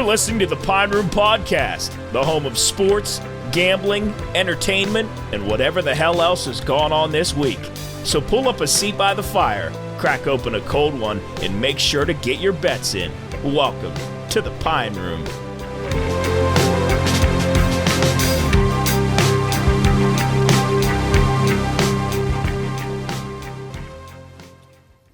You're listening to the Pine Room Podcast, the home of sports, gambling, entertainment, and whatever the hell else has gone on this week. So pull up a seat by the fire, crack open a cold one, and make sure to get your bets in. Welcome to the Pine Room.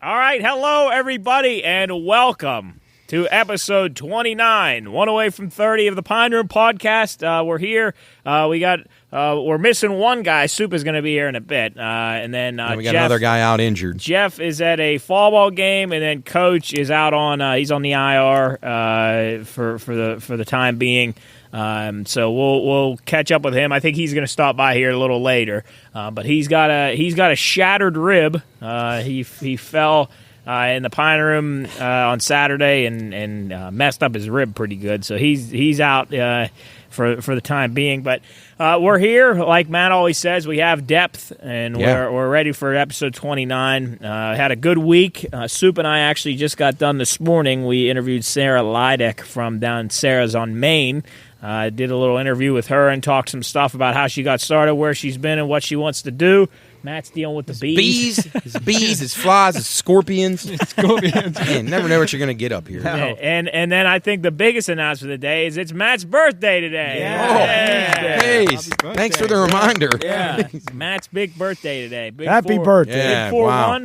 All right, hello everybody, and welcome to episode 29, one away from 30 of the Pine Room Podcast. We're here. We're missing one guy. Soup is going to be here in a bit, and then we got another guy out injured. Jeff is at a fall ball game, and then Coach is out on. He's on the IR for the time being. So we'll catch up with him. I think he's going to stop by here a little later. But he's got a shattered rib. He fell in the Pine Room on Saturday and messed up his rib pretty good. So he's out for the time being. But we're here, like Matt always says. We have depth, and we're ready for episode 29. Had a good week. Soup and I actually just got done this morning. We interviewed Sarah Lydek from down Sarah's on Maine. Did a little interview with her and talked some stuff about how she got started, where she's been, and what she wants to do. Matt's dealing with the bees. His flies, his scorpions. Man, never know what you're going to get up here. No. And then I think the biggest announcement of the day is it's Matt's birthday today. Yeah. Hey, thanks for the reminder. Yeah, Matt's big birthday today. Happy birthday. Yeah, big 4-1. wow.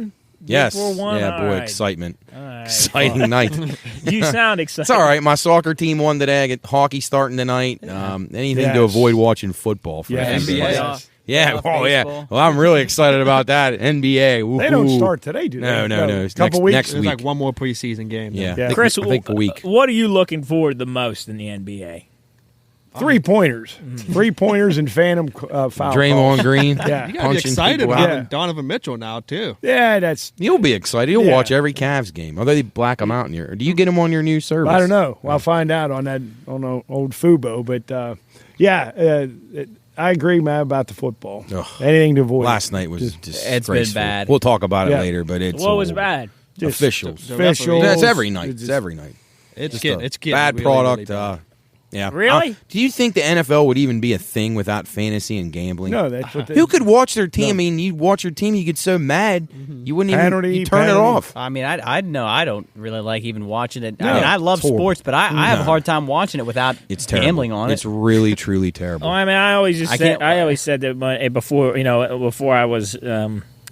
Yes. 4-1? Yeah, boy, right. excitement. Right. Exciting night. You sound excited. It's all right. My soccer team won today. I get hockey starting tonight. Anything to avoid watching football for NBA. Yeah. Oh, yeah. Well, I'm really excited about that. NBA. Woo-hoo. They don't start today, do they? No. It's couple weeks. next week. There's like one more preseason game. Yeah. Chris, I think a week. What are you looking forward the most in the NBA? 3-pointers. 3-pointers and phantom foul Draymond calls. Green. Yeah. You got to be excited people about out. Donovan Mitchell now, too. Yeah, that's... You'll be excited. You'll Yeah. watch every Cavs game. Although they black them out in here. Do you get them on your new service? I don't know. Well, I'll find out on old Fubo. But, I agree, Matt, about the football. Ugh. Anything to avoid. Last night was just It's been bad. We'll talk about it Yeah. later, but it's What was bad? Just officials. Officials. That's every night. It's It's every night. It's Just getting a bad really, product. really bad. Yeah. Really? Do you think the NFL would even be a thing without fantasy and gambling? No, that's what they... Who could watch their team? No. I mean, you watch your team, you get so mad, you wouldn't even Penalty, you turn it penalty. off. I mean, I don't really like even watching it. No, I mean, I love it's horrible. sports, but I have a hard time watching it without It's terrible. gambling on it. It's really, truly terrible. Oh, I mean, I always said that before I was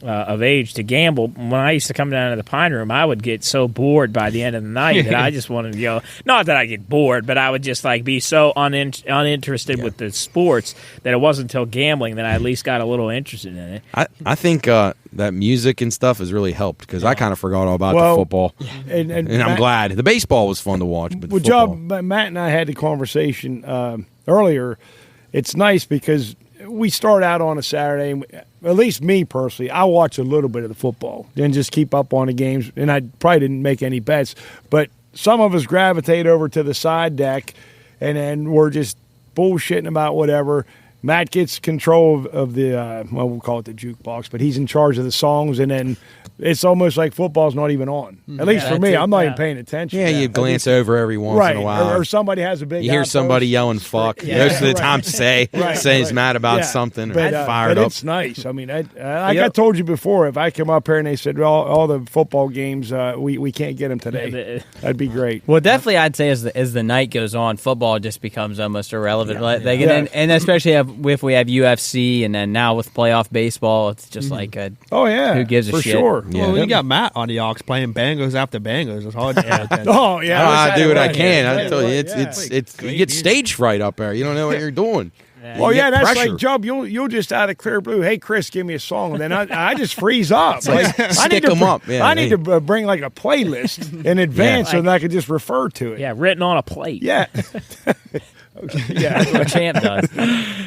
of age to gamble. When I used to come down to the Pine Room, I would get so bored by the end of the night that I just wanted to go. Not that I get bored, but I would just be so uninterested with the sports that it wasn't until gambling that I at least got a little interested in it. I think that music and stuff has really helped because I kind of forgot all about the football, And I'm glad. The baseball was fun to watch, but Well, football. Matt and I had the conversation earlier. It's nice because we start out on a Saturday, and at least me personally, I watch a little bit of the football, then just keep up on the games, and I probably didn't make any bets. But some of us gravitate over to the side deck, and then we're just bullshitting about whatever. Matt gets control of the, we'll call it the jukebox, but he's in charge of the songs, and then it's almost like football's not even on. At least for me, I'm not even paying attention. Yeah, you glance over every once in a while. Or somebody has a big You hear outpost. somebody yelling "fuck" most of the time. Says mad about something, or fired but up. It's nice. I mean, like I told you before, if I come up here and they said all the football games, we can't get them today, that'd be great. Well, definitely, I'd say as the night goes on, football just becomes almost irrelevant. And especially if we have UFC, and then now with playoff baseball, it's just who gives a for shit? Sure. Yeah. Well, you got Matt on the aux playing bangos after bangos. It's hard to pay attention. Oh yeah, I do what I right. can. I Yeah, tell you, yeah. it's you get stage fright up there. You don't know what you're doing. Well, You get that's pressure. like Job. You'll just out of clear blue. Hey, Chris, give me a song, and then I just freeze up. I need to 'em up. Yeah, I need to bring like a playlist in advance, so that I can just refer to it. Yeah, written on a plate. Yeah. That's what Champ does.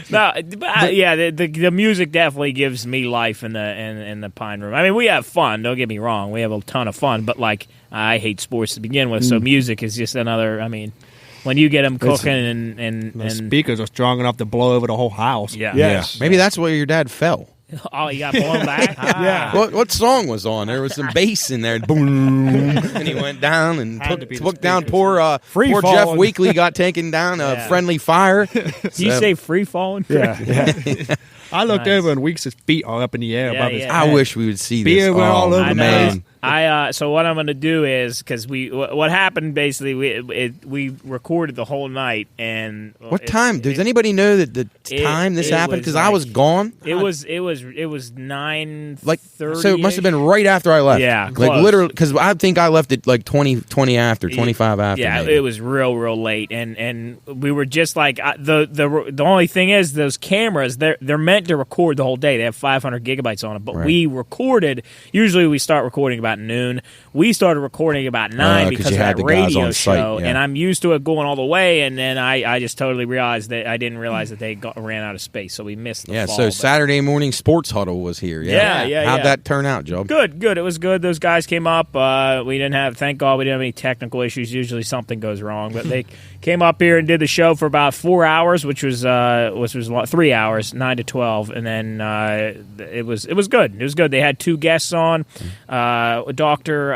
No, but, the music definitely gives me life in the Pine Room. I mean, we have fun. Don't get me wrong, we have a ton of fun. But I hate sports to begin with, so music is just another. I mean, when you get them cooking and The speakers are strong enough to blow over the whole house. yeah, Yes. Maybe that's where your dad fell. Oh, you got blown back? Yeah. What song was on? There was some bass in there. Boom. And he went down and took down poor Jeff falling. Weekly got taken down a friendly fire. Did you say free falling? Yeah. I looked over and Weeks' feet are up in the air above his head. I wish we would see this. Beer went all over the man. So what I'm going to do is, because what happened basically, we recorded the whole night, and what time? Does anybody know the time this happened? Because I was gone. It was 9:30. Like, so it must have been right after I left. Yeah, like close. literally, because I think I left at like 20 after, 25 after. Yeah, maybe. it was real late, and we were just like the only thing is those cameras they're meant to record the whole day. They have 500 gigabytes on it, but we recorded. Usually we start recording about noon. We started recording about 9 because of that radio show, and I'm used to it going all the way. And then I just totally realized that I didn't realize that they ran out of space, so we missed the fall. So Saturday morning sports huddle was here. Yeah. How'd that turn out, Joe? Good. It was good. Those guys came up. We didn't have. Thank God we didn't have any technical issues. Usually something goes wrong, but they came up here and did the show for about 4 hours, which was 3 hours, 9 to 12, and then it was good. It was good. They had 2 guests on, Dr.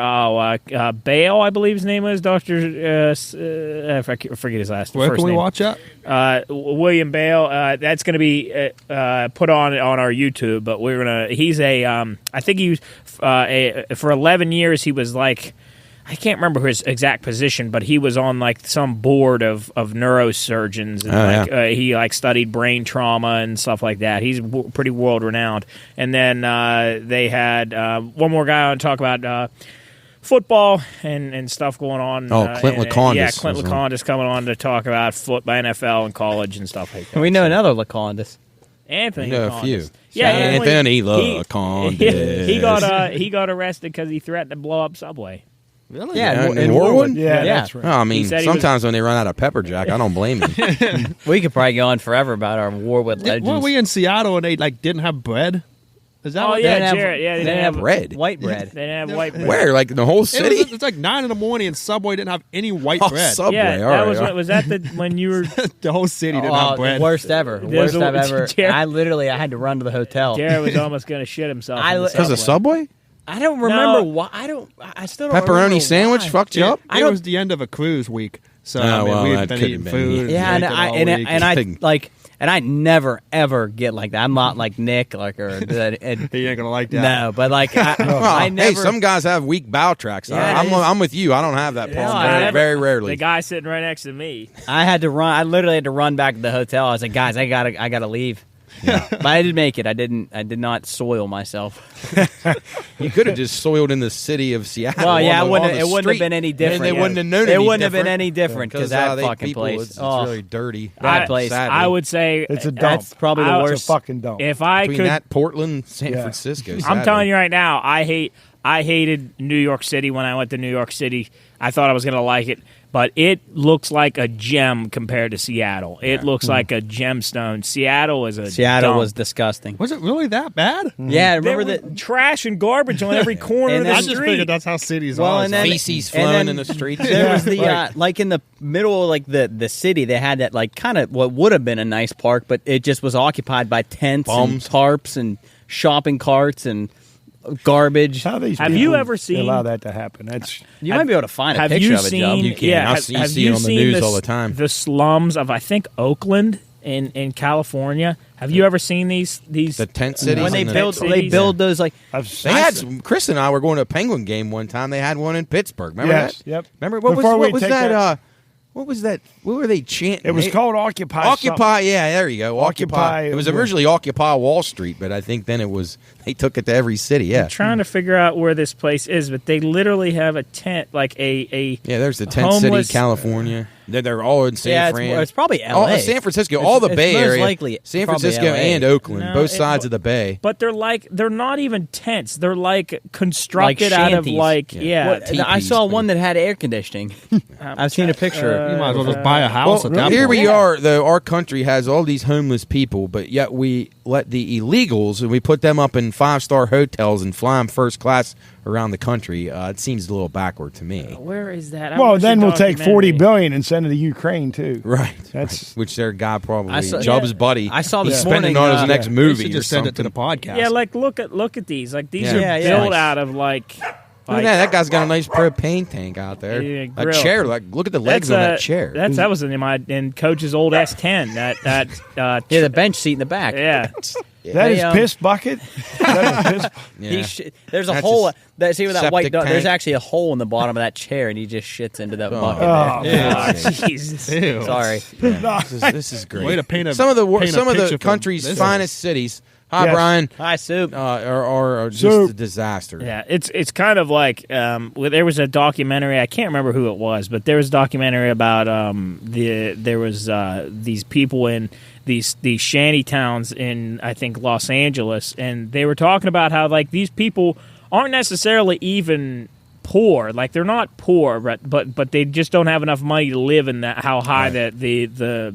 Bale, I believe his name was, Dr. I forget his last name. Where can we watch that? William Bale. That's going to be put on our YouTube, but we're gonna. He's I think he for 11 years he was like. I can't remember his exact position, but he was on like some board of neurosurgeons, and he studied brain trauma and stuff like that. He's pretty world renowned. And then they had one more guy on to talk about football and stuff going on. Clint LeCondis. Yeah, Clint LeCondis coming on to talk about NFL and college and stuff like that. We know another LeCondis. Anthony. I know LeCondis. a few. Yeah, Anthony LeCondis. He got arrested because he threatened to blow up Subway. Really? Yeah, in Warwood? Yeah, that's right. Oh, I mean, sometimes when they run out of pepper jack, I don't blame them. We could probably go on forever about our Warwood legends. Weren't we in Seattle and they didn't have bread? Is that what Jared. Yeah, they didn't have bread. White bread. They didn't have white bread. Where? Like in the whole city? It's like 9 in the morning and Subway didn't have any white bread. Subway. Yeah, all right. was that when you were... The whole city didn't have bread. The worst ever. Worst I've ever. I had to run to the hotel. Jared was almost going to shit himself. Because of Subway? I don't remember why. I still don't remember Pepperoni sandwich why. fucked you up? It was the end of a cruise week. So we'd been eating food. Yeah, and I never ever get like that. I'm not like Nick, he ain't gonna like that. No, but like I never. Hey, some guys have weak bowel tracts. Yeah, I'm with you. I don't have that problem. Very rarely. The guy sitting right next to me. I had to run. I literally had to run back to the hotel. I was like, guys, I gotta leave. Yeah. But I did make it. I did not soil myself. You could have just soiled in the city of Seattle. Well, yeah, it wouldn't have been any different. They wouldn't have known it wouldn't have been any different because that fucking place. It's really dirty. That place. Sadly. I would say it's a dump. That's probably the worst. It's a fucking dump. If I Between could, that Portland, San Francisco. I'm telling you right now, I hated New York City when I went to New York City. I thought I was going to like it, but it looks like a gem compared to Seattle. It looks like a gemstone. Seattle dump. Was disgusting. Was it really that bad? Yeah, remember that trash and garbage on every corner of the I street. just figured that's how cities are. And then, feces flowing in the streets. There was the like in the middle of like the city, they had that like kind of what would have been a nice park, but it just was occupied by tents and tarps and shopping carts and garbage. How these have you ever seen allow that to happen? That's you might be able to find a have picture you of it, seen, Joe. You can. Yeah, I see it on the news all the time. The slums of I think Oakland in California. Have you ever seen these the tent cities? When they build those like they had some, Chris and I were going to a Penguin game one time. They had one in Pittsburgh. Remember that? Yep. Remember what was that? What was that? What were they chanting? It was called Occupy. Occupy, yeah, there you go. Occupy. It was originally Occupy Wall Street, but I think then they took it to every city, yeah. I'm trying to figure out where this place is, but they literally have a tent, like a yeah, there's the tent city, California. They're all in San Fran. It's probably L.A. San Francisco, all the Bay Area. Likely San Francisco and Oakland, both sides of the bay. But they're not even tents. They're like constructed out of like I saw one that had air conditioning. I've seen a picture. You might as well just buy a house at that point. Here we are, though. Our country has all these homeless people, but yet we let the illegals and we put them up in 5-star hotels and flying first class around the country. It seems a little backward to me. Where is that? I Well, watched then a we'll take documentary. $40 billion and send it to Ukraine too. Right. That's which their guy probably I saw- Job's yeah. buddy. I saw he's this spending morning, on his next They movie should or just send it to the something. podcast. Yeah, like look at these. Like these Yeah. are Yeah, built nice. out of like. Look at that that guy's got a nice propane tank out there. Yeah, a grill. chair. Like, look at the legs on that chair. That was in Coach's old S10. Yeah, the bench seat in the back. yeah. that is piss bucket. That is piss. Yeah. There's a That's hole. his See with that white septic dot. There's tank. actually a hole in the bottom of that chair, and he just shits into that bucket. Oh, Oh, Jesus. Ew. Sorry. This is great. Way to paint a some of the picture for country's business. finest cities. Hi, Yes. Brian. Hi, Soup. Are just Soup. a disaster. Yeah, it's kind of like there was a documentary. I can't remember who it was, but there was a documentary about there was these people in these shanty towns in I think Los Angeles, and they were talking about how like these people aren't necessarily even poor. Like they're not poor, but they just don't have enough money to live in that how high the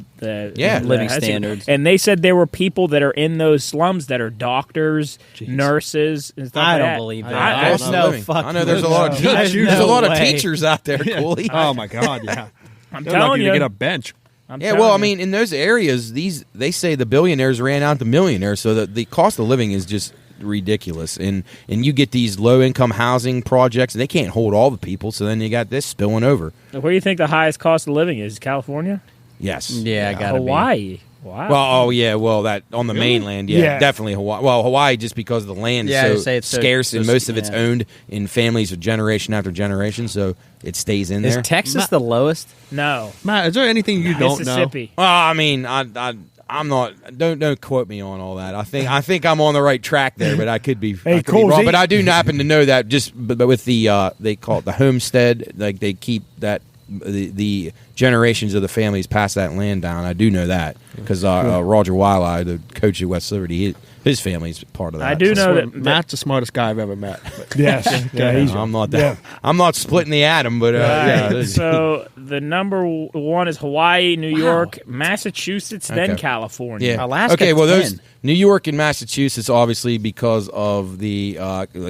Yeah. Living housing- standards. And they said there were people that are in those slums that are doctors, nurses, and stuff I like don't that. believe that. I There's Awesome no living. fucking I know there's a lot of way. teachers. There's There's a no lot of way. teachers out there, Cooley. Oh my God! Yeah. I'm They're telling lucky you. to get a bench. I'm Yeah, telling well, I you. mean, in those areas, they say the billionaires ran out to millionaires, so that the cost of living is just ridiculous. And you get these low income housing projects, and they can't hold all the people, so then you got this spilling over. Where do you think the highest cost of living is? California? Yes. Yeah, I gotta be. Hawaii. Wow. Well, that on the mainland, Yeah. definitely Hawaii. Well, Hawaii just because the land Yeah, I is would so say it's so- scarce, and so- most of it's yeah. owned in families of generation after generation, so it stays in Is there. Texas the lowest? no. Matt, is there anything you don't know? Mississippi. Well, I mean, I'm not. Don't quote me on all that. I think I'm on the right track there, but I could be. Hey, I could be Cool, wrong. Z- But I do happen to know that but with the they call it the homestead. Like they keep that the generations of the families pass that land down. I do know that because Roger Wildeye, the coach at West Liberty, his family's part of that. I do know that Matt's the smartest guy I've ever met. But Yes. Yeah, he's, I'm not that. Yeah. I'm not splitting the atom, but yeah. so the number one is Hawaii, New York, Massachusetts, then Okay. California. Yeah. Alaska, Okay. Well, 10. those New York and Massachusetts, obviously, because of the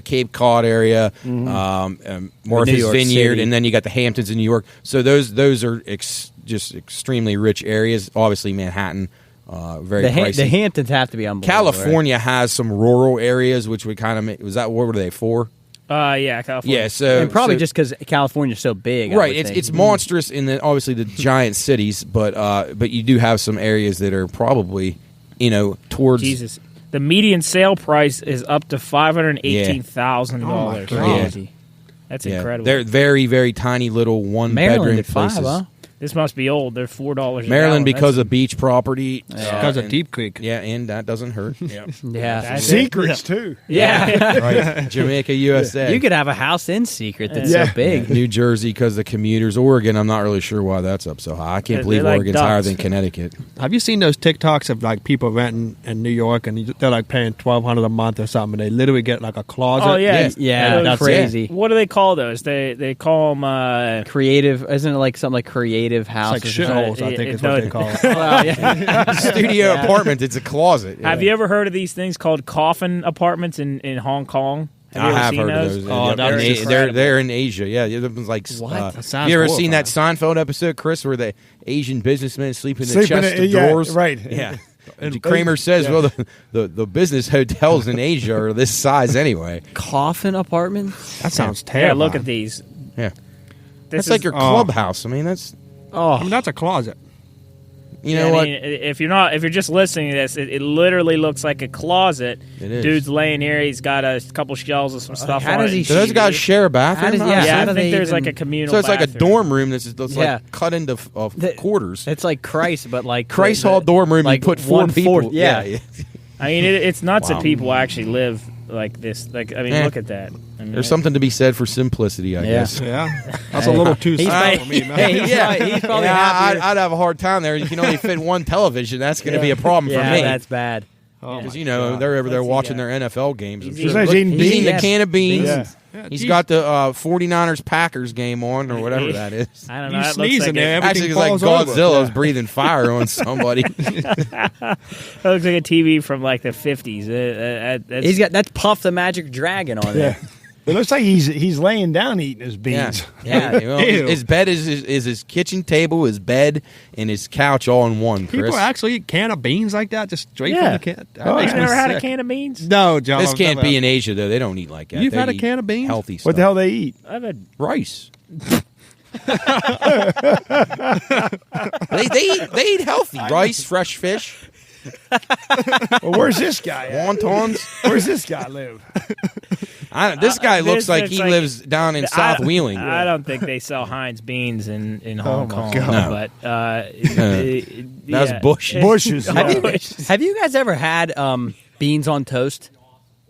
Cape Cod area, New Martha's York Vineyard, City. and then you got the Hamptons in New York. So those are just extremely rich areas. Obviously, Manhattan, very pricey. The Hamptons have to be unbelievable. California has some rural areas, which would kind of make. Was that what were they for? Yeah, California. Yeah. So and probably so- just because California's so big. I right. would It's think. it's monstrous in obviously the giant cities, but you do have some areas that are probably towards. Jesus. The median sale price is up to $518,000. Oh, my God. Crazy. That's Yeah, incredible. they're very, very tiny little one Maryland bedroom at 5, places. huh? This must be old. They're $4 a gallon. Maryland because That's- of beach property. because of and- Deep Creek. Yeah, and that doesn't hurt. Yeah. That's- secrets too. Yeah. Right. Jamaica, USA. You could have a house in secret that's Yeah. so big. New Jersey because the commuters. Oregon, I'm not really sure why that's up so high. I can't They're believe like Oregon's higher ducks. than Connecticut. Have you seen those TikToks of like people renting in New York and they're like paying $1,200 a month or something? And they literally get like a closet. Oh, yeah. Yeah, Those- that's crazy. What do they call those? They call them. Creative, isn't it like something like creative It's house? like shitholes, I think is no, what they call it. Well, yeah. Studio apartment. It's a closet. Yeah. Have you ever heard of these things called coffin apartments in Hong Kong? Have you I ever have seen heard those? of those. Oh, Yeah, that was they're, incredible. they're in Asia. Yeah, it was like. What? That sounds you ever seen that horrifying. Seinfeld episode, Chris, where the Asian businessmen sleep in the Sleep in chest it, of yeah, drawers? right. Yeah. And Kramer says, "Well, the business hotels in Asia are this size anyway." Coffin apartment? That sounds Yeah, terrible. look at these. Yeah, This that's like is- your clubhouse. I mean, that's Oh, I mean, that's a closet. you know what. I mean, if you're just listening to this, it literally looks like a closet. It is. Dude's laying here. He's got a couple shelves of some stuff how on does it. he Do those guys share a bathroom? does- I yeah, don't Yeah, see I do it. think they there's like even- a communal. So it's like a bathroom. dorm room that's Yeah. like cut into The- quarters. it's like Christ, but like Christ the- Hall dorm room. like you put four 1/4 people. Yeah. I mean, it's nuts Wow. that people actually live like this. Like, I mean, Eh. look at that. I mean, There's something to be said for simplicity, I Yeah. guess. Yeah. That's a little too He's simple probably- for me, man. Hey, he's probably Yeah, happier. I'd have a hard time there. You can only fit one television. That's going to be a problem yeah, for me. that's bad. Because they're over there watching their NFL games. I'm He's sure. eating He's eating beans. a can of beans. Yeah. He's got the 49ers Packers game on or whatever that is. I don't know. You that sneeze looks in like there, Actually, it's like falls over. Godzilla's breathing fire on somebody. that looks like a TV from like the 50s. That's Puff the Magic Dragon on there. Yeah. It looks like he's laying down eating his Yeah, beans. yeah. Well, his bed is his kitchen table, his bed, and his couch all in one. Chris, People actually eat can of beans like that, just straight Yeah. from the can. That Oh, makes You me never had a sick. can of beans? No, John. this I've can't never be had- in Asia though. They don't eat like that. You've They had a eat can of beans? Healthy stuff. What the hell they eat? I've had Rice. they eat healthy rice, fresh fish, Well, where's this guy at? wontons. Where's this guy live? This guy looks this like looks he like- lives down in South Wheeling. I don't think they sell Heinz beans in Hong Kong. God. But That's Bush. Bushes. Have you guys ever had beans on toast?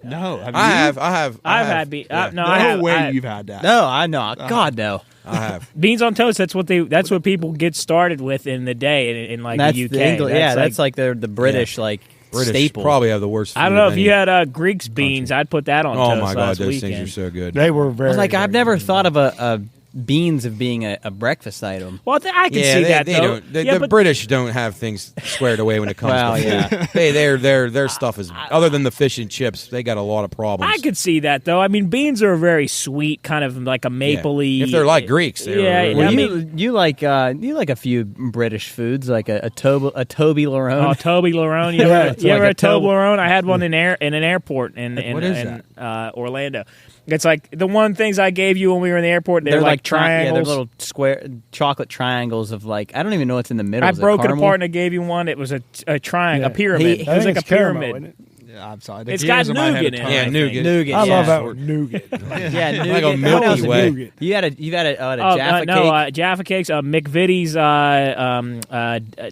No, have you? I have. I've had beans. Yeah. No, No I have. way I- you've had that. No, I know. God, no. I have. beans on toast. That's what people get started with in the day in like That's the UK. the English. That's like the British British staple. probably have the worst. I don't food know of if you any had Greek's beans. I'd put that on Oh toast my God, last those weekend. things are so good. They were very. I was like, I've very never good. thought of a beans of being a breakfast item. Well, I can Yeah, see they, that they though. don't. The but British don't have things squared away when it comes Well, to food. yeah. Their stuff is other than the fish and chips. They got a lot of problems. I could see that though. I mean, beans are very sweet, kind of like a mapley. If they're like Greeks, they're Yeah, really I Well, mean- you like a few British foods, like a Toblerone. Oh, Toblerone. You Yeah, ever, it's you like ever a had Toblerone? I had one in an airport in What is Orlando. It's like the one things I gave you when we were in the airport. They're like triangles. they're little square chocolate triangles of like I don't even know what's in the middle. I Is broke it caramel? apart and I gave you one. It was a triangle, Yeah. a pyramid. He- It was I think like a it's caramel, pyramid. isn't it? Yeah, I'm sorry. The It's got gears in my head nougat are in it. turning. Yeah, I think. nougat. Nougat. I yeah. love that one. Nougat. Yeah, nougat. Like a What Milky else? Way. Nougat. You had a Jaffa no, cake. Jaffa cakes, McVitie's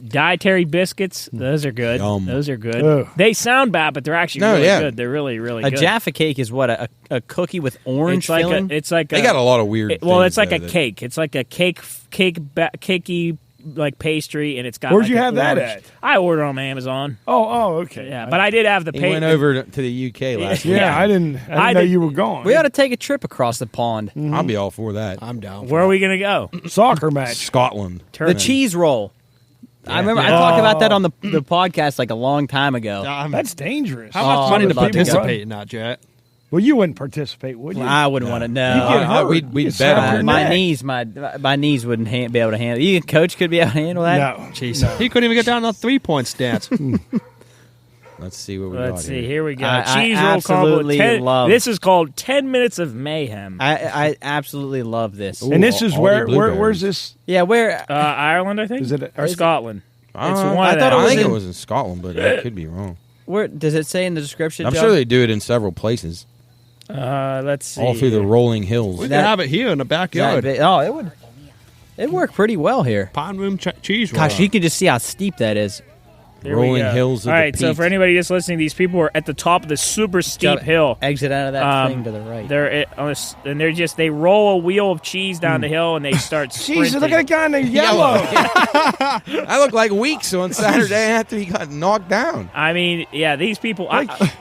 dietary biscuits. Those are good. Yum. Those are good. Ugh. They sound bad, but they're actually No, really yeah. good. They're really, really A good. Jaffa cake is what a cookie with orange it's like filling. They got a lot of weird. well, things, it's like though, a that- cake. It's like a cakey like pastry, and it's got. Where'd like you an have that orange- at? I ordered on Amazon. Oh, okay. Yeah, but I did have the He pastry. went over to the UK last week. Yeah, I didn't know did- you were gone. we ought to take a trip across the pond. I'll be all for that. I'm down. For Where are we gonna go? Soccer match. Scotland. The cheese roll. I remember I talked about that on the podcast like a long time ago. That's dangerous. How much money to I'd love to go. participate in that, Jet? Well, you wouldn't participate, would you? I wouldn't want to know. You get hurt. we'd You bet snap on your it. my neck. knees, my knees wouldn't be able to handle. You, coach, could be able to handle that. No. Jeez, he couldn't even get down on a 3-point stance. Let's see what we Let's got see. here. Here we go. I Cheese roll combo. absolutely love- This is called 10 Minutes of Mayhem. I absolutely love this. And this is all where the blueberries. where's this? Yeah, where Ireland, I think, Is it- or Scotland. It's one I of thought them. it I was think in- it was in Scotland, but I could be wrong. where does it say in the description? I'm Joe? sure they do it in several places, Let's see. all through the rolling hills. We That- can have it here in the backyard. Oh, it would. It worked pretty well here. Pond room cheese roll. Gosh, you can just see how steep that is. Here we rolling go. hills of All the right, so peak. for anybody just listening, these people are at the top of the super steep Gotta hill. Exit out of that thing Um, to the right. And they roll a wheel of cheese down the hill and they start sprinting. Jesus, look at the guy in the yellow. I look like Weeks on Saturday after he got knocked down. I mean, yeah, these people.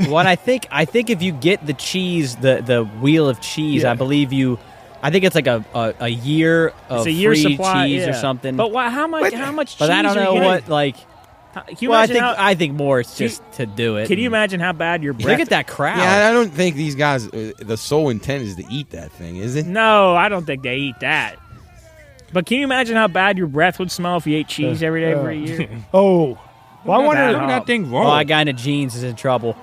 What I think if you get the cheese, the wheel of cheese, Yeah. I believe you. I think it's like a year of it's a year free supply cheese yeah. or something. But how much? How much? But cheese I don't are know you what getting? like. Can you Well, imagine I think more it's Can you- just to do it. Can you imagine how bad your breath? Look at that crowd. Yeah, I don't think these guys. The sole intent is to eat that thing, is it? No, I don't think they eat that. But can you imagine how bad your breath would smell if you ate cheese every day for a year? Oh, well, I wonder Look at that thing roll. Oh, that guy in the jeans is in trouble.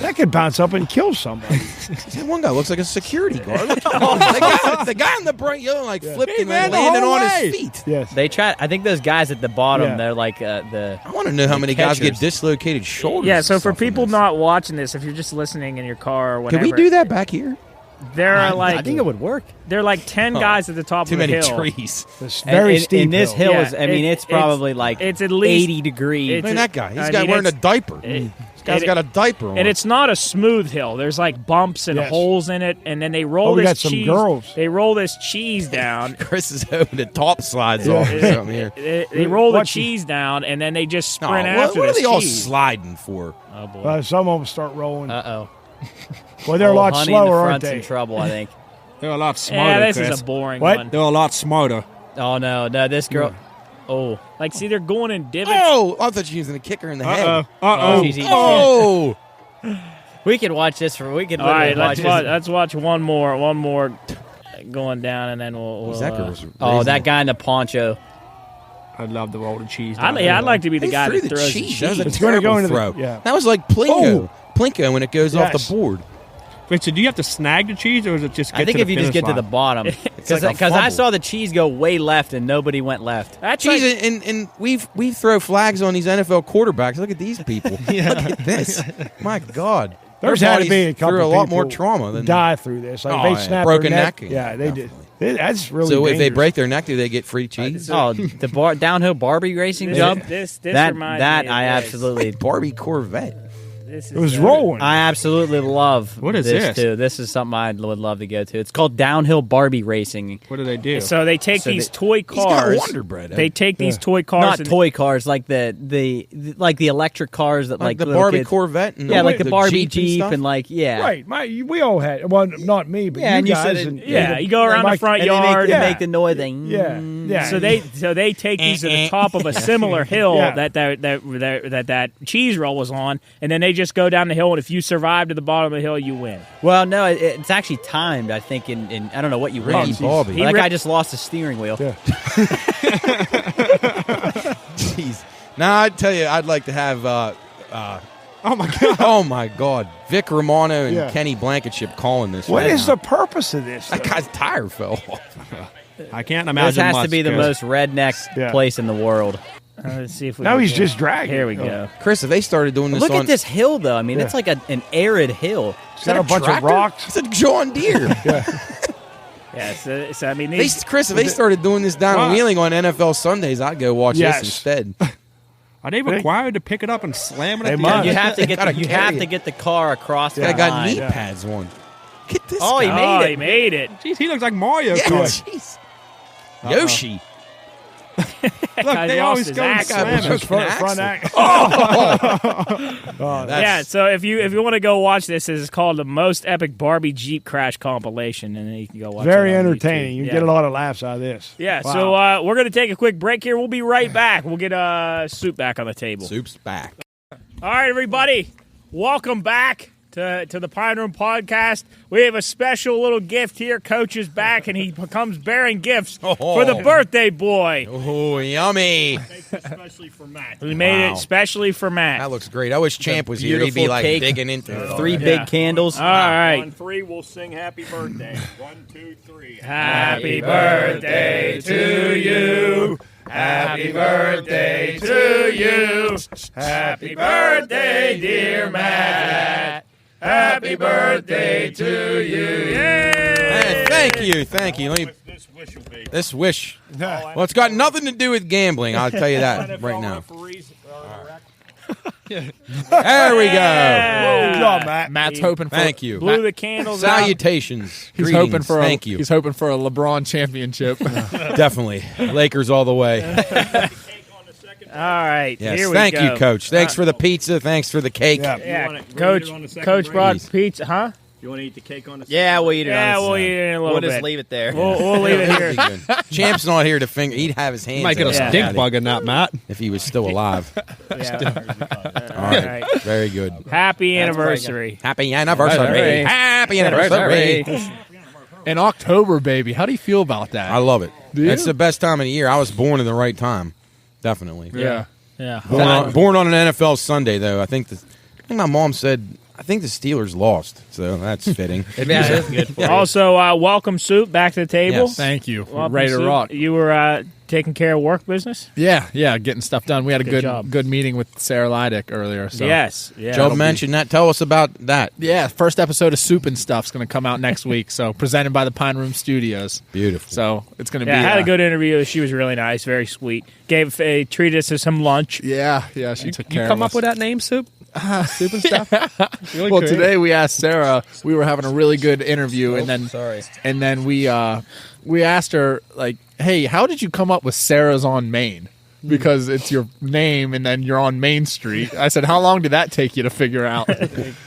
that could bounce up and kill somebody. That one guy looks like a security guard. the guy in the bright yellow, like flipped and ran the landed whole on way. his feet. Yes. They try. I think those guys at the bottom, Yeah. they're like the. I want to know how many guys get catchers. dislocated shoulders. Yeah. and So for stuff in people this. not watching this, if you're just listening in your car or can whatever, we do that back here? There are like I think it would work. there are like 10 guys at the top Too of the many hill. trees. It's very and, steep. And this hill Yeah, is. I mean, it's probably like it's at least 80 degrees. it's Look at that guy. He's I got mean, wearing a it's- diaper. it- Guy's got a diaper on. And it's not a smooth hill. There's like bumps and holes in it, and then they roll we this got some cheese. girls. They roll this cheese down. Chris is hoping the top slides off or something here. They roll the cheese down, and then they just sprint after what are this they all cheese. sliding for? Oh boy! Some of them start rolling. Uh-oh. Well, they're a lot Honey slower, in the aren't front's they? in trouble, I think. They're a lot smarter. Yeah, this Chris. is a boring What? one. They're a lot smarter. Oh, no, this girl. Oh. Like, see, they're going in divots. Oh, I thought she was going to kick her in the head. She's eating Oh, We could watch this we could All literally right, watch let's watch one more going down, and then we'll that guy in the poncho. I'd love to roll the cheese. I'd like to be the guy threw that the throws cheese. the That was a cheese. It's gonna terrible go into the- throw. yeah. That was like Plinko. Plinko when it goes off Yes. the board. Wait, so do you have to snag the cheese, or is it just? I think if you just get to the bottom, because like a I fumble. saw the cheese go way left and nobody went left. That's Jeez, like, and we throw flags on these NFL quarterbacks. Look at these people. Look at this. My God. There's Their had to bodies be a couple through a lot more people trauma than die through this. Like Oh, they yeah. snap Broken their neck. neck. Yeah, they Definitely. did. That's really So if they dangerous. break their neck, do they get free cheese? Oh, the downhill Barbie racing this, job. this That reminds that me of I this. absolutely Barbie Corvette. This It was is, rolling. I absolutely love. What is this? too? This is something I would love to go to. It's called downhill Barbie racing. What do they do? So they take these toy He's got cars. Wonder Bread. They take these toy cars. Not and toy cars, like the like the electric cars that like the little Barbie kids- Corvette. And Yeah, like the Barbie Jeep Jeep and like Right, we all had. Well, not me, but Yeah, you and you guys. said it- and, Yeah, you go around the front and yard. they Yeah. make the noise. Yeah. So they take these to the top of a similar hill Yeah. that cheese roll was on, and then they just go down the hill. And if you survive to the bottom of the hill, you win. Well, no, it's actually timed. I think in I don't know what you Ricky run. Bobby. That guy just lost his steering wheel. Yeah. Jeez. Now I tell you, I'd like to have. oh my god! Oh my God, Vic Romano and Yeah. Kenny Blankenship calling this. What right is now. the purpose of this? That guy's tire fell off. I can't imagine. This has to much, be the Chris. most redneck Yeah. place in the world. Let's see if we. Now can he's get- just dragging. Here we go. Chris, if they started doing this Look on, at this hill, though. I mean, Yeah. it's like an arid hill. It's got a bunch of rocks. It's a John Deere. Yeah. So I mean, They, these, Chris, if they started doing this down in Wow. Wheeling on NFL Sundays, I'd go watch Yes. this instead. Are they required to pick it up and slam it? They at the must. end? You have to get Gotta you carry have it. to get the car across the I got line. knee pads on. Get this. Oh, he guy. made it. He made it. Jeez, he looks like Mario. Yeah, Kart. jeez. Yoshi. Look, guy they lost always his go and axle. slam Broke it. Front axle. act. That's- Yeah, so if you want to go watch this, it's called the most epic Barbie Jeep crash compilation, and then you can go watch. Very it on entertaining. YouTube. You Yeah. get a lot of laughs out of this. Yeah, Wow. so we're going to take a quick break here. We'll be right back. We'll get Soup back on the table. Soup's back. All right, everybody, welcome back to the Pine Room Podcast. We have a special little gift here. Coach is back, and he comes bearing gifts for the birthday boy. Oh, yummy. Especially for Matt. We made Wow. it especially for Matt. That looks great. I wish Champ was here. He'd be beautiful like cake. digging into it. Three big candles. All right. On 3, we'll sing happy birthday. 1, 2, 3. Happy birthday to you. Happy birthday to you. Happy birthday, dear Matt. Happy birthday to you. Hey, thank you. Let me, This wish will be. this wish. Well, it's got nothing to do with gambling. I'll tell you that right now. Referees, There we go. Good job, Matt. Matt's hoping for. Thank you. Blew the candles out. Salutations. He's Greetings. hoping for. Thank you. He's hoping for a LeBron championship. Definitely. Lakers all the way. All right. Yes. Here we Thank go. you, Coach. Thanks for the pizza. Thanks for the cake. Yeah. Yeah, You want it Coach. on the second Coach break? brought Please. pizza, huh? You want to eat the cake on the Yeah, we'll eat it. Yeah, on we'll the eat it in a little We'll bit. just leave it there. We'll leave it here. That'd be good. Champ's not here to finger. He'd have his hands. You might get a on Yeah. stink Daddy bug in that, Matt. if he was still alive. Yeah. All right. right. Very good. Happy That's anniversary. Happy anniversary. Anniversary. Happy anniversary. In October, baby. How do you feel about that? I love it. you? It's the best time of the year. I was born in the right time. Definitely. yeah. Yeah. Born on an NFL Sunday, though. I think my mom said, I think the Steelers lost, so that's fitting. Yeah, that's good for you. Also, welcome, Soup, back to the table. Yes. Thank you. Welcome, Ready to Soup. rock. You were taking care of work business? Yeah, getting stuff done. We had a Good job. good meeting with Sarah Leidick earlier. So. Yes. Yeah. Joe mentioned that. Tell us about that. Yeah, first episode of Soup and Stuff's going to come out next week. So presented by the Pine Room Studios. Beautiful. So it's going to Yeah, be. I had a good interview. She was really nice, very sweet. Treated us to some lunch. Yeah, she took care You come of up us. with that name, Soup? Soup and stuff. Really Well, creative. today we asked Sarah. We were having a really good interview, and then sorry. and then we asked her like, "Hey, how did you come up with Sarah's on Main?" Because it's your name, and then you're on Main Street. I said, "How long did that take you to figure out?"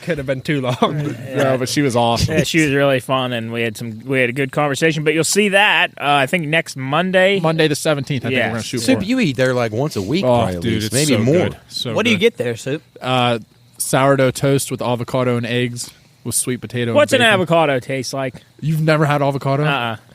Could have been too long. No, but she was awesome. Yeah, she was really fun, and we had a good conversation. But you'll see that I think next Monday. Monday the 17th. I think Yeah. we're gonna shoot Soup, for. you eat there like once a week, Oh, probably, at dude, least. it's maybe so more. good. So What do you good. get there, Soup? Sourdough toast with avocado and eggs with sweet potato. What's and an bacon. avocado taste like? You've never had avocado?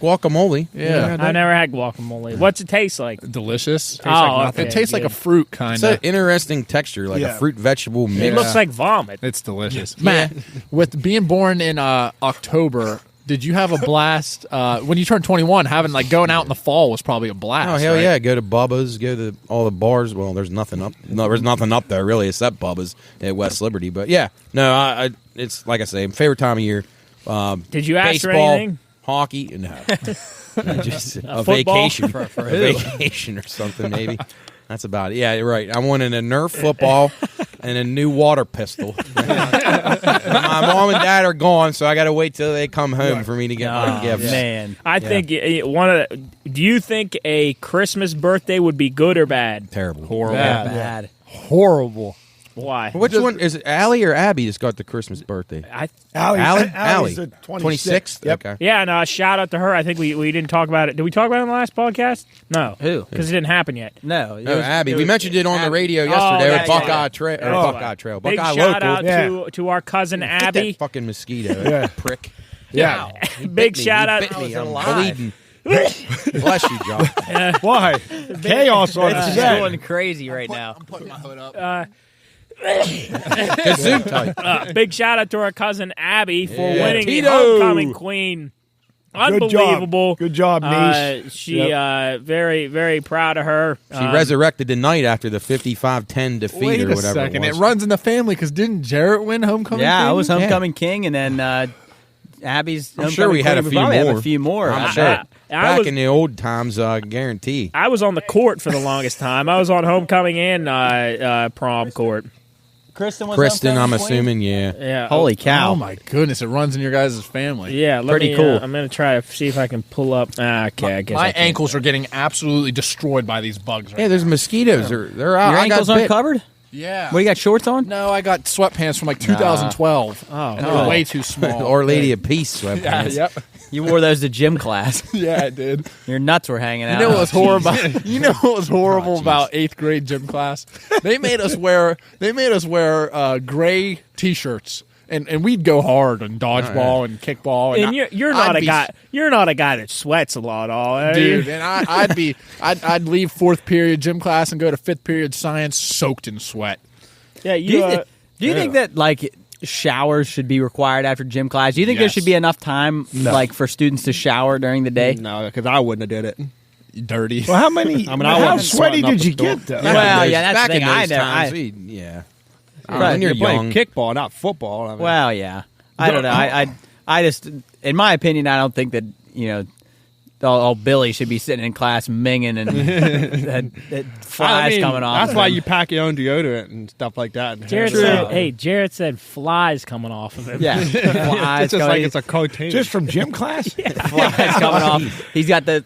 Guacamole. Yeah. I never had guacamole. What's it taste like? Delicious. Oh, like It tastes like a fruit, kind It's an of. interesting texture, like Yeah. a fruit vegetable mix. It looks like vomit. It's delicious. Matt, with being born in October, did you have a blast when you turned 21? Having like going out in the fall was probably a blast. Oh hell right? yeah! Go to Bubba's, go to all the bars. Well, there's nothing up. No, there's nothing up there really except Bubba's at West Liberty. But yeah, no, I it's like I say, favorite time of year. Did you ask Baseball, for anything? hockey, no, just a football? vacation for a vacation or something maybe. That's about it. Yeah, you're right. I wanted a Nerf football and a new water pistol. My mom and dad are gone, so I got to wait till they come home for me to get my Oh, gifts. man. I think one of the. Do you think a Christmas birthday would be good or bad? Terrible. Horrible. Bad. Horrible. Why? Which one is it? Allie or Abby just got the Christmas birthday? Allie's Allie. the 26th? Yep. Okay. Yeah, no, shout out to her. I think we didn't talk about it. Did we talk about it in the last podcast? No. Who? Because it didn't happen yet. No. No, Abby. We mentioned it on the radio yesterday yeah, with yeah, Buckeye yeah. Trail. Oh. Buckeye Trail. Big Buckeye shout Local. out Yeah. to our cousin Get Abby. that fucking mosquito, Yeah. prick. Yeah. He bit Big me. shout He out- bit I me. was I'm alive. bleeding. Bless you, John. Why? Chaos on It's the just set. going crazy right now. Putting my hood up. Good Zoom type. Big shout out to our cousin Abby for Yeah. winning the Tito. homecoming queen. Good job. Unbelievable. Good job, niece. She very, very proud of her. She resurrected the night after the 55-10 defeat Wait or a whatever second. it It was. runs in the family because didn't Jarrett win homecoming? Yeah, I King? was homecoming king, and then Abby's. I'm sure we homecoming had a queen. few probably have more. a few more. I'm I sure. bet. Back was- in the old times, I guarantee. I was on the court for the longest time. I was on homecoming and prom court. Kristen was Kristen, I'm homecoming queen? assuming, yeah. Yeah. Holy cow! Oh my goodness! It runs in your guys' family. Yeah, let Pretty me, cool. I'm gonna try to see if I can pull up. Okay, I guess My I can't. ankles are getting absolutely destroyed by these bugs. Right Yeah, there's mosquitoes. They're out. Your I got ankles aren't bit. covered. Yeah. What, you got shorts on? No, I got sweatpants from like 2012. Oh, and they're way too small. Or Lady of Peace yeah, sweatpants. yep. You wore those to gym class. Yeah, I did. Your nuts were hanging out. You know what was horrible? You know what was horrible about 8th grade gym class? They made us wear gray T-shirts, and we'd go hard on dodgeball and kickball. And you're not a guy. You're not a guy that sweats a lot, all are dude. you? And I'd leave 4th period gym class and go to 5th period science soaked in sweat. Yeah, Do you think that like showers should be required after gym class? Do you think there Yes. should be enough time like for students to shower during the day? No, because I wouldn't have did it. Dirty. Well, how many? I mean, I how wasn't sweaty sweating up did a you storm. get though? Well, yeah, that's back the thing. in I those never- times, I- yeah. Right, When you're playing young. kickball, not football. I mean, Well, yeah. I don't know. I just, in my opinion, I don't think that all Billy should be sitting in class minging and flies coming off. That's of why him. you pack your own deodorant and stuff like that. Jared said, "Hey, Jared said flies coming off of him." Yeah, flies It's just coming, like it's a container. Just from gym class? flies coming off. He's got the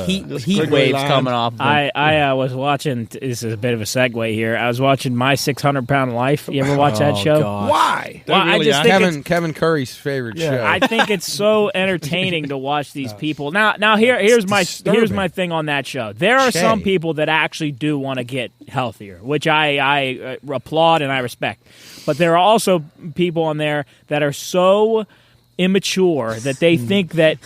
heat squiggly waves lines. coming off. Of him. I was watching. This is a bit of a segue here. I was watching My 600-Pound Life. You ever watch that show? God. Why? Well, I really just are. think it's, Kevin Curry's favorite show. I think it's so entertaining to watch these people. Now here's my thing on that show. There are some people that actually do want to get healthier, which I applaud and I respect. But there are also people on there that are so immature that they think that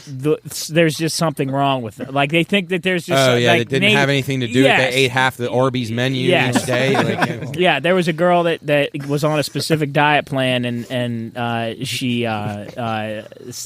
there's just something wrong with it. Like they think that there's just it didn't have anything to do with they ate half the Arby's menu Yes. each day. Like, Yeah, there was a girl that was on a specific diet plan, and she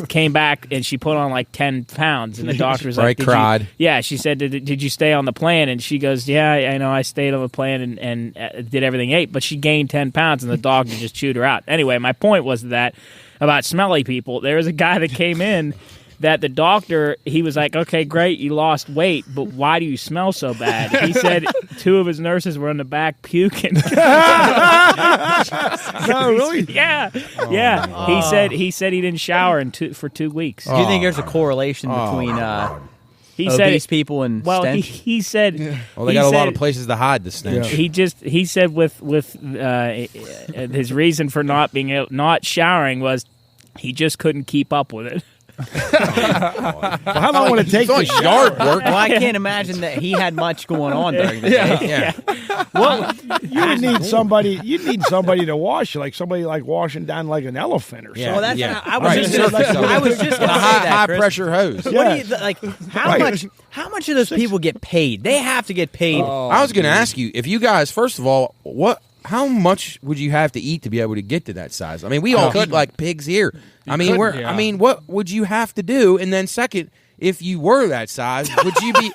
came back and she put on like 10 pounds, and the doctor was Right, like, cried. She said, did you stay on the plan? And she goes, yeah, I know, I stayed on the plan and did everything ate, but she gained 10 pounds, and the doctor just chewed her out. Anyway, my point was that about smelly people, there was a guy that came in that the doctor, he was like, okay, great, you lost weight, but why do you smell so bad? He said 2 of his nurses were in the back puking. No, really? Yeah. He said he didn't shower for 2 weeks. Do you think there's a correlation between He obese said people and stench? he said Well, they got a lot of places to hide the stench. he said with his reason for not showering was he just couldn't keep up with it. How long would it take to shower? Yard work. Well, I can't imagine that he had much going on during the day. Yeah. Well, you would need somebody. You'd need somebody to wash you, like somebody like washing down like an elephant or something. Yeah. Well, that's Yeah. I was Right. just gonna, Surface I was just going to say that, high Chris. pressure hose. What Yeah. do you like? How Right. much do those people get paid? They have to get paid. I was going to ask you if you guys, first of all, how much would you have to eat to be able to get to that size? I mean, we all eat like pigs here. I mean, what would you have to do? And then second, if you were that size, would you be?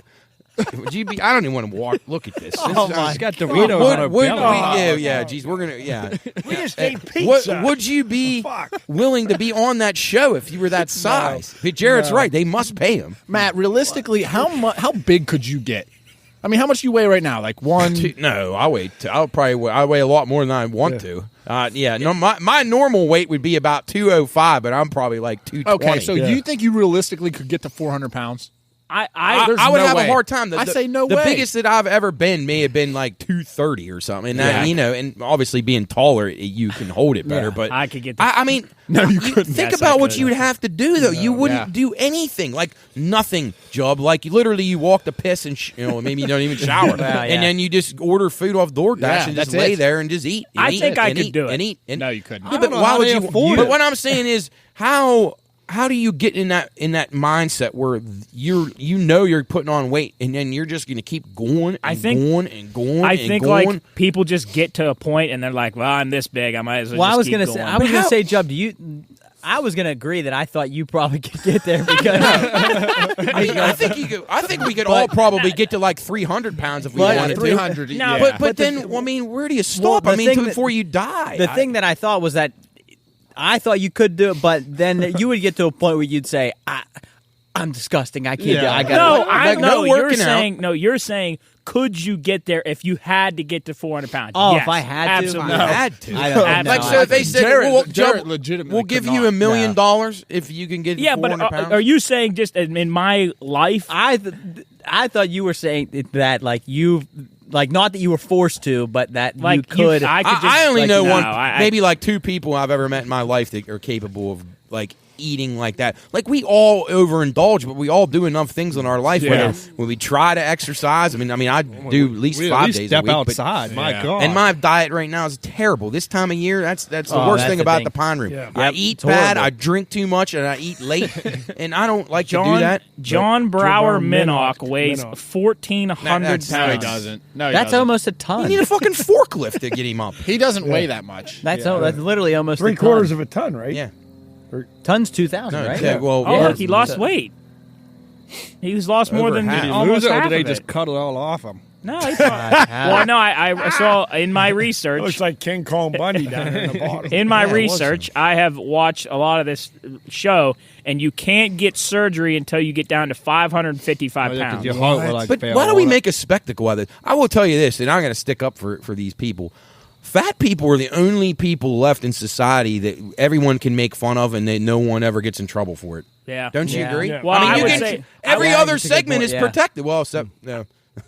Would you be? I don't even want to look at this. Oh my! She's got Doritos on her belly. Yeah. Geez, we're gonna. Yeah. We just ate pizza. Would you be Fuck. willing to be on that show if you were that size? But Jared's right. They must pay him. Matt, realistically, how big could you get? I mean, how much do you weigh right now? Like one? No, I weigh. I weigh a lot more than I want to. No, my normal weight would be about 205, but I'm probably like 220. Okay, so you think you realistically could get to 400 pounds? I There's I would no have way. a hard time. I say no the way. biggest that I've ever been may have been like 230 or something. And that, and obviously being taller, you can hold it better. But I could get. I mean, No, you couldn't. Think Yes, about I what could. you would have to do though. You wouldn't do anything, like nothing, Job. Like literally, you walk the piss and maybe you don't even shower, and then you just order food off DoorDash Yeah, and just that's lay it. there and just eat. And I eat think I and could eat do it. and eat. And, No, you couldn't. Yeah, but know why how would they you? afford But it. what I'm saying is how do you get in that mindset where you're putting on weight and then you're just going to keep going and going and going? I and think going? like people just get to a point and they're like, "Well, I'm this big. I might as well." Well, just I was keep gonna going. say, I was gonna say, Jubb, I was gonna agree that I thought you probably could get there because I think we could all probably get to like 300 pounds if we But- wanted to. 300. No, yeah. But then, I mean, where do you stop? the I mean, thing that- before you die. the thing that I thought was that I thought you could do it, but then you would get to a point where you'd say, "I'm disgusting. I can't do it. I got You're saying, could you get there if you had to get to 400 pounds? Oh, Yes, if I had to? absolutely. No. had to. I don't know. Like, so if they said, Jared Joe, legitimately we'll give could you not. $1 million if you can get Yeah, 400 but pounds. are you saying just in my life? I thought you were saying that not that you were forced to, but that Like, you could. I could just, I only like, know no, one, I- maybe like 2 people I've ever met in my life that are capable of like eating like that. Like we all overindulge, but we all do enough things in our life when we try to exercise. I mean, I do at least 5 days step a week. outside. My God. And my diet right now is terrible. This time of year, that's the Oh, worst that's thing the about thing. the Pine Room. Yeah. I Yep, eat it's bad, horrible. I drink too much, and I eat late, and I don't like to do that. John Brower Minnock Minnock. weighs Minnock. 1,400 That's- pounds. No, he doesn't. No, he that's doesn't. almost a You ton. need a fucking forklift to get him up. He doesn't weigh that much. That's literally almost a 3/4 ton. of a ton, right? Yeah. Tons 2,000, No, right? yeah, well, Oh, yeah. look, he lost weight. He's lost more Over than half. Did he almost lose it, or half did they of just it. cut it all off him? No, he well, no, I saw in my research. Looks like King Kong Bundy down there in the bottom. In my Yeah, it was research, I have watched a lot of this show, and you can't get surgery until you get down to 555 Oh, yeah, 'cause pounds. your heart will, like, But fail why do we on it. make a spectacle of it? I will tell you this, and I'm going to stick up for these people. Fat people are the only people left in society that everyone can make fun of, and that no one ever gets in trouble for it. Yeah. Don't you Yeah. agree? Yeah. Well, I you would can- say- every Yeah, other that's a good segment point, is yeah. protected. Well, except no.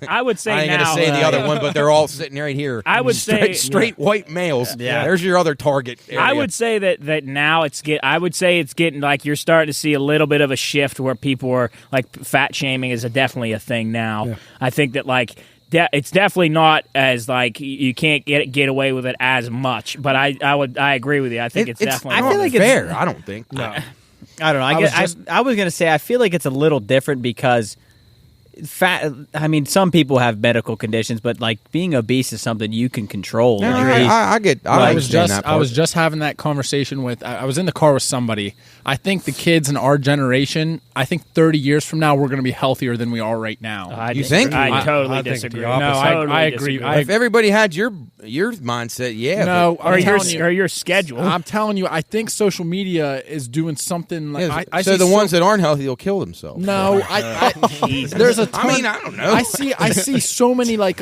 I would say I ain't now. gonna say the other one, but they're all sitting right here. I would say- straight white males. Yeah. There's your other target. Area. I would say that now I would say it's getting like you're starting to see a little bit of a shift where people are like fat shaming is definitely a thing now. Yeah. I think that like it's definitely not as like you can't get away with it as much. But I agree with you. I think it's definitely. I feel like it's- fair. I don't think. No. I don't know. I was going to say I feel like it's a little different because fat. I mean, some people have medical conditions, but like being obese is something you can control. No, Like, I understand that part. I was just having that conversation with. I was in the car with somebody. I think the kids in our generation. I think 30 years from now we're going to be healthier than we are right now. You think? I totally I think disagree. the No, opposite. I agree. If everybody had your mindset, yeah. No, or I'm your schedule. I'm telling you, I think social media is doing something. Like Yeah, I so see the ones that aren't healthy will kill themselves. No, there's a ton. I mean, I don't know. I see so many like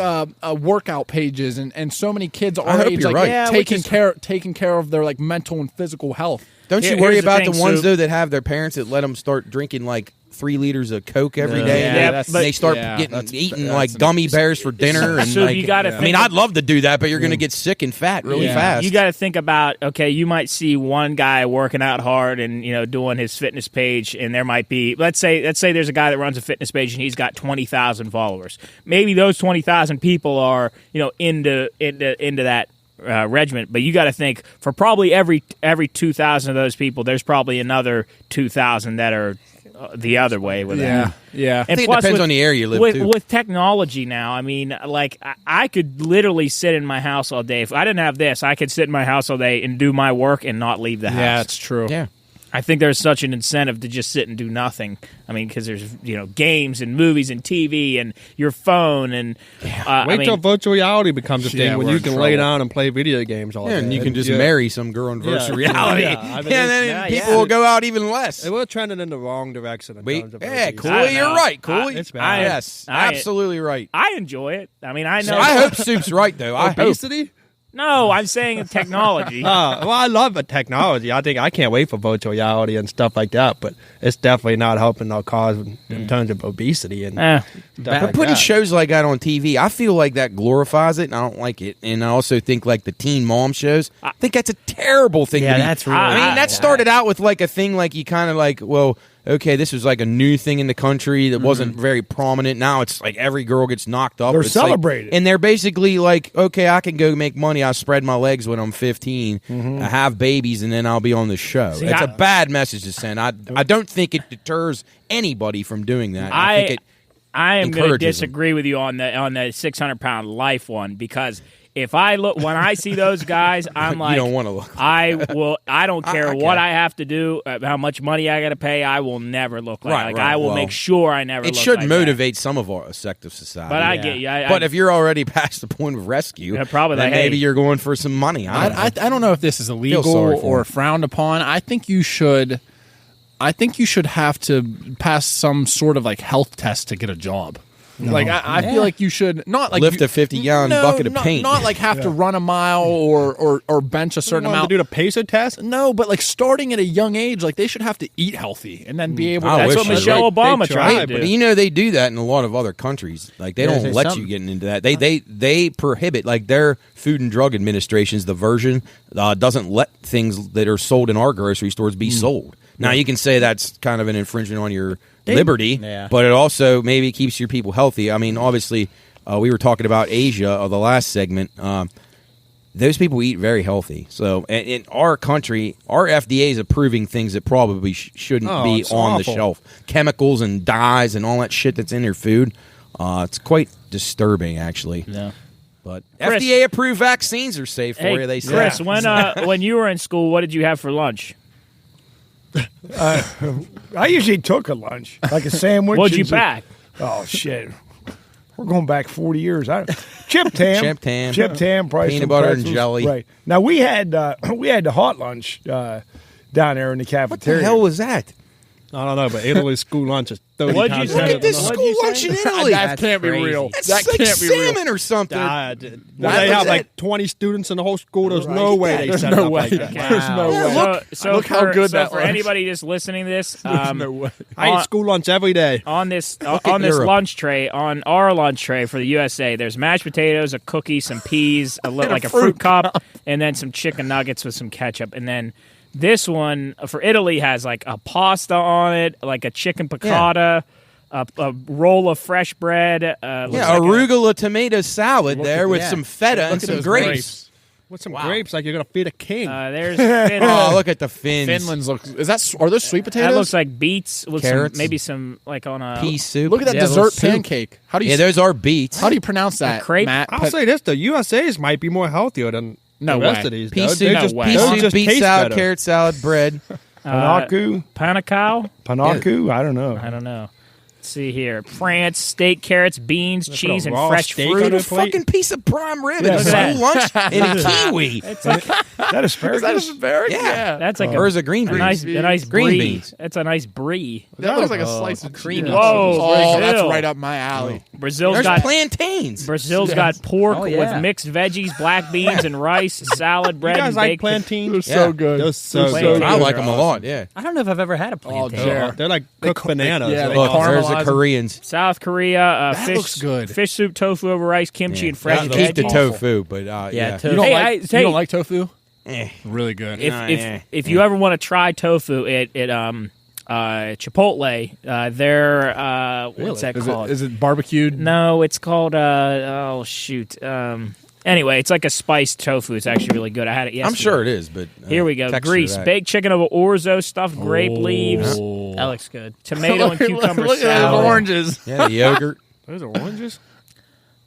workout pages and so many kids our hope age you're like right. taking care of their like mental and physical health. Don't you Here's worry the about thing, the ones Soup. though that have their parents that let them start drinking like 3 liters of Coke every day? Yeah, and they- that's- they start yeah, getting that's- eating that's like an- gummy bears for dinner. And So like, you gotta I mean, think- I'd love to do that, but you're going to get sick and fat really Yeah. fast. You got to think about, okay, you might see one guy working out hard and doing his fitness page, and there might be let's say there's a guy that runs a fitness page and he's got 20,000 followers. Maybe those 20,000 people are into that regiment, but you got to think for probably every 2,000 of those people, there's probably another 2,000 that are the other way with that. Yeah. And think it plus depends on the area you live, with, too. With technology now, I mean, like I could literally sit in my house all day. If I didn't have this, I could sit in my house all day and do my work and not leave the house. Yeah, it's true. Yeah. I think there's such an incentive to just sit and do nothing. I mean, because there's games and movies and TV and your phone and Wait till virtual reality becomes a thing Yeah, when we're you in can lay trouble. down and play video games all Yeah, day. and you can just yeah. marry some girl in virtual Yeah. reality. Yeah, I mean, and then yeah, people yeah. will go out even less. We're trending in the wrong direction. In terms of Yeah, obesity. Cooley, I don't you're know. right. Cooley, It's bad. yes, absolutely right. I enjoy it. I mean, I know. I hope Soup's right though. I hope. Obesity? No, I'm saying technology. Well, I love the technology. I can't wait for virtual reality and stuff like that, but it's definitely not helping our cause in terms of obesity and Eh. stuff But like putting that. shows like that on TV, I feel like that glorifies it, and I don't like it. And I also think like the teen mom shows, I think that's a terrible thing. Yeah, to be, that's really I mean, bad. that started out with like a thing like you kind of like, well, okay, this was like a new thing in the country that wasn't very prominent. Now it's like every girl gets knocked up. They're It's like- celebrated. and they're basically like, okay, I can go make money. I'll spread my legs when I'm 15, I have babies, and then I'll be on the show. See, it's I- a bad message to send. I don't think it deters anybody from doing that. I think it. I am going to encourages them. disagree with you on the 600-pound life one because if I look when I see those guys, I'm like, You don't wanna look. I will. I don't care Okay. what I have to do, how much money I got to pay. I will never look like. Right, like right. I will Well, make sure I never. It look should like motivate some of our sect of society. That. But I get you. But if you're already past the point of rescue, Yeah, probably then like, maybe hey. you're going for some money. I don't know if this is illegal sorry for or him. frowned upon. I think you should have to pass some sort of like health test to get a job. Like I feel like you should not like Lift a 50-gallon bucket of not, paint. Not like have to run a mile or bench a certain You want amount. to do the pacer test? No, but like starting at a young age, like they should have to eat healthy and then be able. I to wish That's what they Michelle would. Obama They tried try, to do. But you know they do that in a lot of other countries. Like they don't there's let some- you get into that. They prohibit like their Food and Drug Administration's the version doesn't let things that are sold in our grocery stores be sold. Now you can say that's kind of an infringement on your liberty, Yeah. but it also maybe keeps your people healthy. I mean, obviously, we were talking about Asia the last segment. Those people eat very healthy. So in our country, our FDA is approving things that probably shouldn't be it's on the awful. shelf. Chemicals and dyes and all that shit that's in their food. It's quite disturbing, actually. Yeah. But Chris- FDA approved vaccines are safe for you. They say. Chris, when you were in school, what did you have for lunch? I usually took a lunch, like a sandwich. What'd you and some- pack? Oh shit, we're going back 40 years. Chipped ham, Chipped ham. probably Peanut some butter and pretzels. jelly. Right now we had the hot lunch down there in the What cafeteria. the hell was that? I don't know, but Italy's school lunch is 30 What'd you times say? better Look at than this ours. school lunch in Italy. That can't be crazy. real. That's That like can't be real. salmon or something. They What have was like it? 20 students in the whole school. There's no way they There's set no it up way. like that. There's no way. Look how good that for lunch. anybody just listening to this, No way. I eat school lunch every day. on this at our Europe. lunch tray for the USA, there's mashed potatoes, a cookie, some peas, like a fruit cup, and then some chicken nuggets with some ketchup. And then this one for Italy has like a pasta on it, like a chicken piccata, a roll of fresh bread. Yeah, arugula tomato salad there with yeah. some feta and Look at some those grapes. With some grapes, like you're gonna feed a king. There's Finland. Oh, look at the fins. Finland's are those sweet potatoes? That looks like beets with Carrots. maybe some like on a pea soup. Look at that Yeah, dessert little soup. pancake. How do you? Yeah, those are beets. How do you pronounce that? crepe? Matt? I'll say this: the USA's might be more healthier than No the rest way. of these. Pea though. soup, They're no just, way. those pea soup, just beet taste salad, better. carrot salad, bread. Panaku? Panakau? Panaku? I don't know. I don't know. Let's see here. France, steak, carrots, beans, Look at cheese, a and raw fresh steak fruit. on A a plate. fucking piece of prime rib Yeah, at a look at school lunch and a kiwi. It's like, Is that asparagus? asparagus? Yeah. that's like Or is it green a beans? nice Green brie. beans. That's a nice brie. That looks like a slice of creamy. cheese. Whoa, Oh, that's Brazil. right up my alley. Brazil's There's got plantains. got pork Oh, yeah. with mixed veggies, black beans, and rice, salad, You bread, guys and like baked. plantains? They're so Yeah. good. Those so They're good. I like are them a lot. Yeah. I don't know if I've ever had a plantain. Jared. They're like cooked bananas. yeah, Like, they Look, there's the caramelize 'em. Koreans. South Korea, That fish, looks good. fish soup, tofu over rice, kimchi, and fresh Keep veggies. the tofu, but Yeah, tofu. You don't Hey, like hey. you don't like tofu? Eh. Really good. If you ever want to try tofu at Chipotle, they're what's that called? Is it barbecued? No, it's called oh shoot. Anyway, it's like a spiced tofu. It's actually really good. I had it yesterday. I'm sure it is, but Here we go. texture Grease, that. baked chicken over orzo, stuffed grape leaves, That looks good. tomato and cucumber Look at those salad. oranges. Yeah, the yogurt. those are oranges.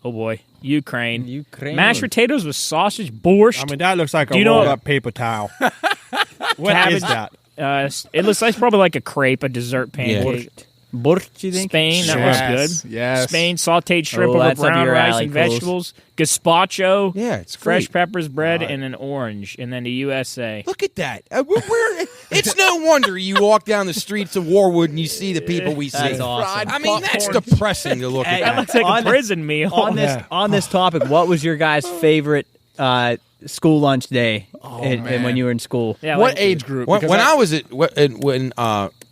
Oh boy, Ukraine. Ukraine. Mashed potatoes with sausage, borscht. I mean, that looks like Do a you know- rolled up paper towel. What is Cabbage. that? It looks like probably like a crepe, a dessert pancake. Borscht, you think? Spain, that Yes, was good. yes. Spain, sautéed shrimp Oh, over that's up brown your rice alley, and Coles. vegetables. Gazpacho. Yeah, it's fresh great. peppers, bread, and an orange. And then the USA. Look at that. It's no wonder you walk down the streets of Warwood and you see the people we see. That's awesome. I mean, that's depressing to look Hey, That at. looks like On a the- prison meal. On this topic, what was your guys' favorite school lunch day man. when you were in school? Yeah, What like- age group? When, Because when I was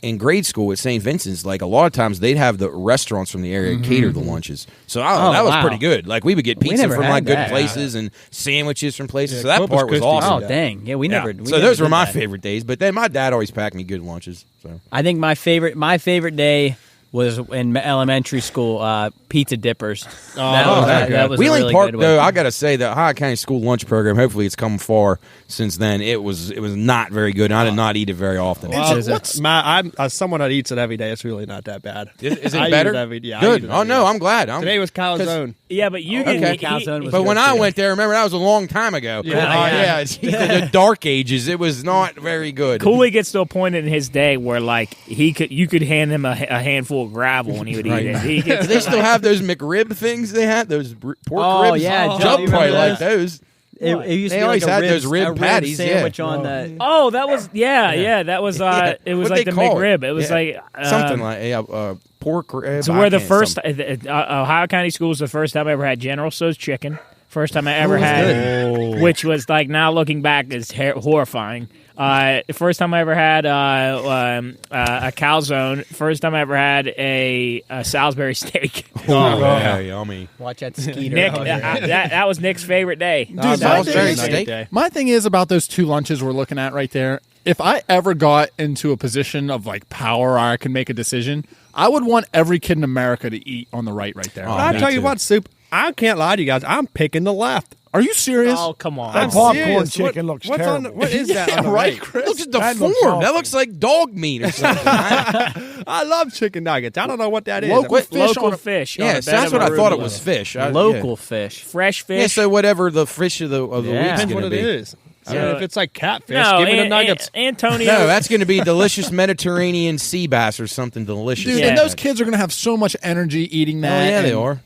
in grade school at St. Vincent's, like a lot of times they'd have the restaurants from the area cater the lunches. So that was wow. pretty good. Like we would get pizza never from had like good that. places and sandwiches from places. Yeah, so that Corpus part was Christi awesome. Oh, did dang. Yeah, we never. So those were my favorite days. But then my dad always packed me good lunches. So I think my favorite day was in elementary school, pizza dippers. That was a Wheeling really Park, good though, one. I got to say the Ohio County School Lunch Program. Hopefully, it's come far since then. It was not very good. And I did not eat it very often. I'm as someone that eats it every day. It's really not that bad. Is I it eat better? it every- yeah, I Good. eat it Oh every no, day. I'm glad. Today was calzone. Yeah, but you can. Okay. Calzone was But good when I too. went there, remember that was a long time ago. Yeah. It's the dark ages. It was not very good. Cooley gets to a point in his day where like you could hand him a handful of gravel and he would eat it. He Do gets they still have those McRib things they had? Those pork Oh, ribs? yeah, Joe, Jump you probably remember like those? those. It used They to be always like a had rib, those rib a rib patties, yeah. sandwich on the. Oh, that was that was it was What'd like they the call McRib. It was Yeah. like Something like pork rib. so I where the can't- first something. Ohio County School was the first time I ever had General Tso's chicken. First time I ever had it, which was like now looking back is horrifying. The first time I ever had a calzone. First time I ever had a Salisbury steak. Oh, yeah, yummy. Watch that skeeter. Nick, that was Nick's favorite day. Dude, Salisbury steak. my thing is about those two lunches we're looking at right there. If I ever got into a position of like power or I can make a decision, I would want every kid in America to eat on the right there. Oh, I me tell you too. what, Soup. I can't lie to you guys. I'm picking the left. Are you serious? Oh come on! That I'm popcorn serious. chicken looks what's terrible. what is that? Yeah, on the right, right? Chris? Look at That the looks form. awful. That looks like dog meat or something. I love chicken nuggets. I don't know what that is. Local What- fish Local on a- fish. on Yeah, a so bed that's of what I thought it arugula. was fish. Local fish. Fresh fish. Yeah, so whatever the fish of the Yeah. week's Depends going what to it be. is. So- If it's like catfish, no, give me the nuggets. Antonio. No, that's going to be delicious Mediterranean sea bass or something delicious. Dude, Yeah. and those kids are going to have so much energy eating Oh, that. yeah, they and are.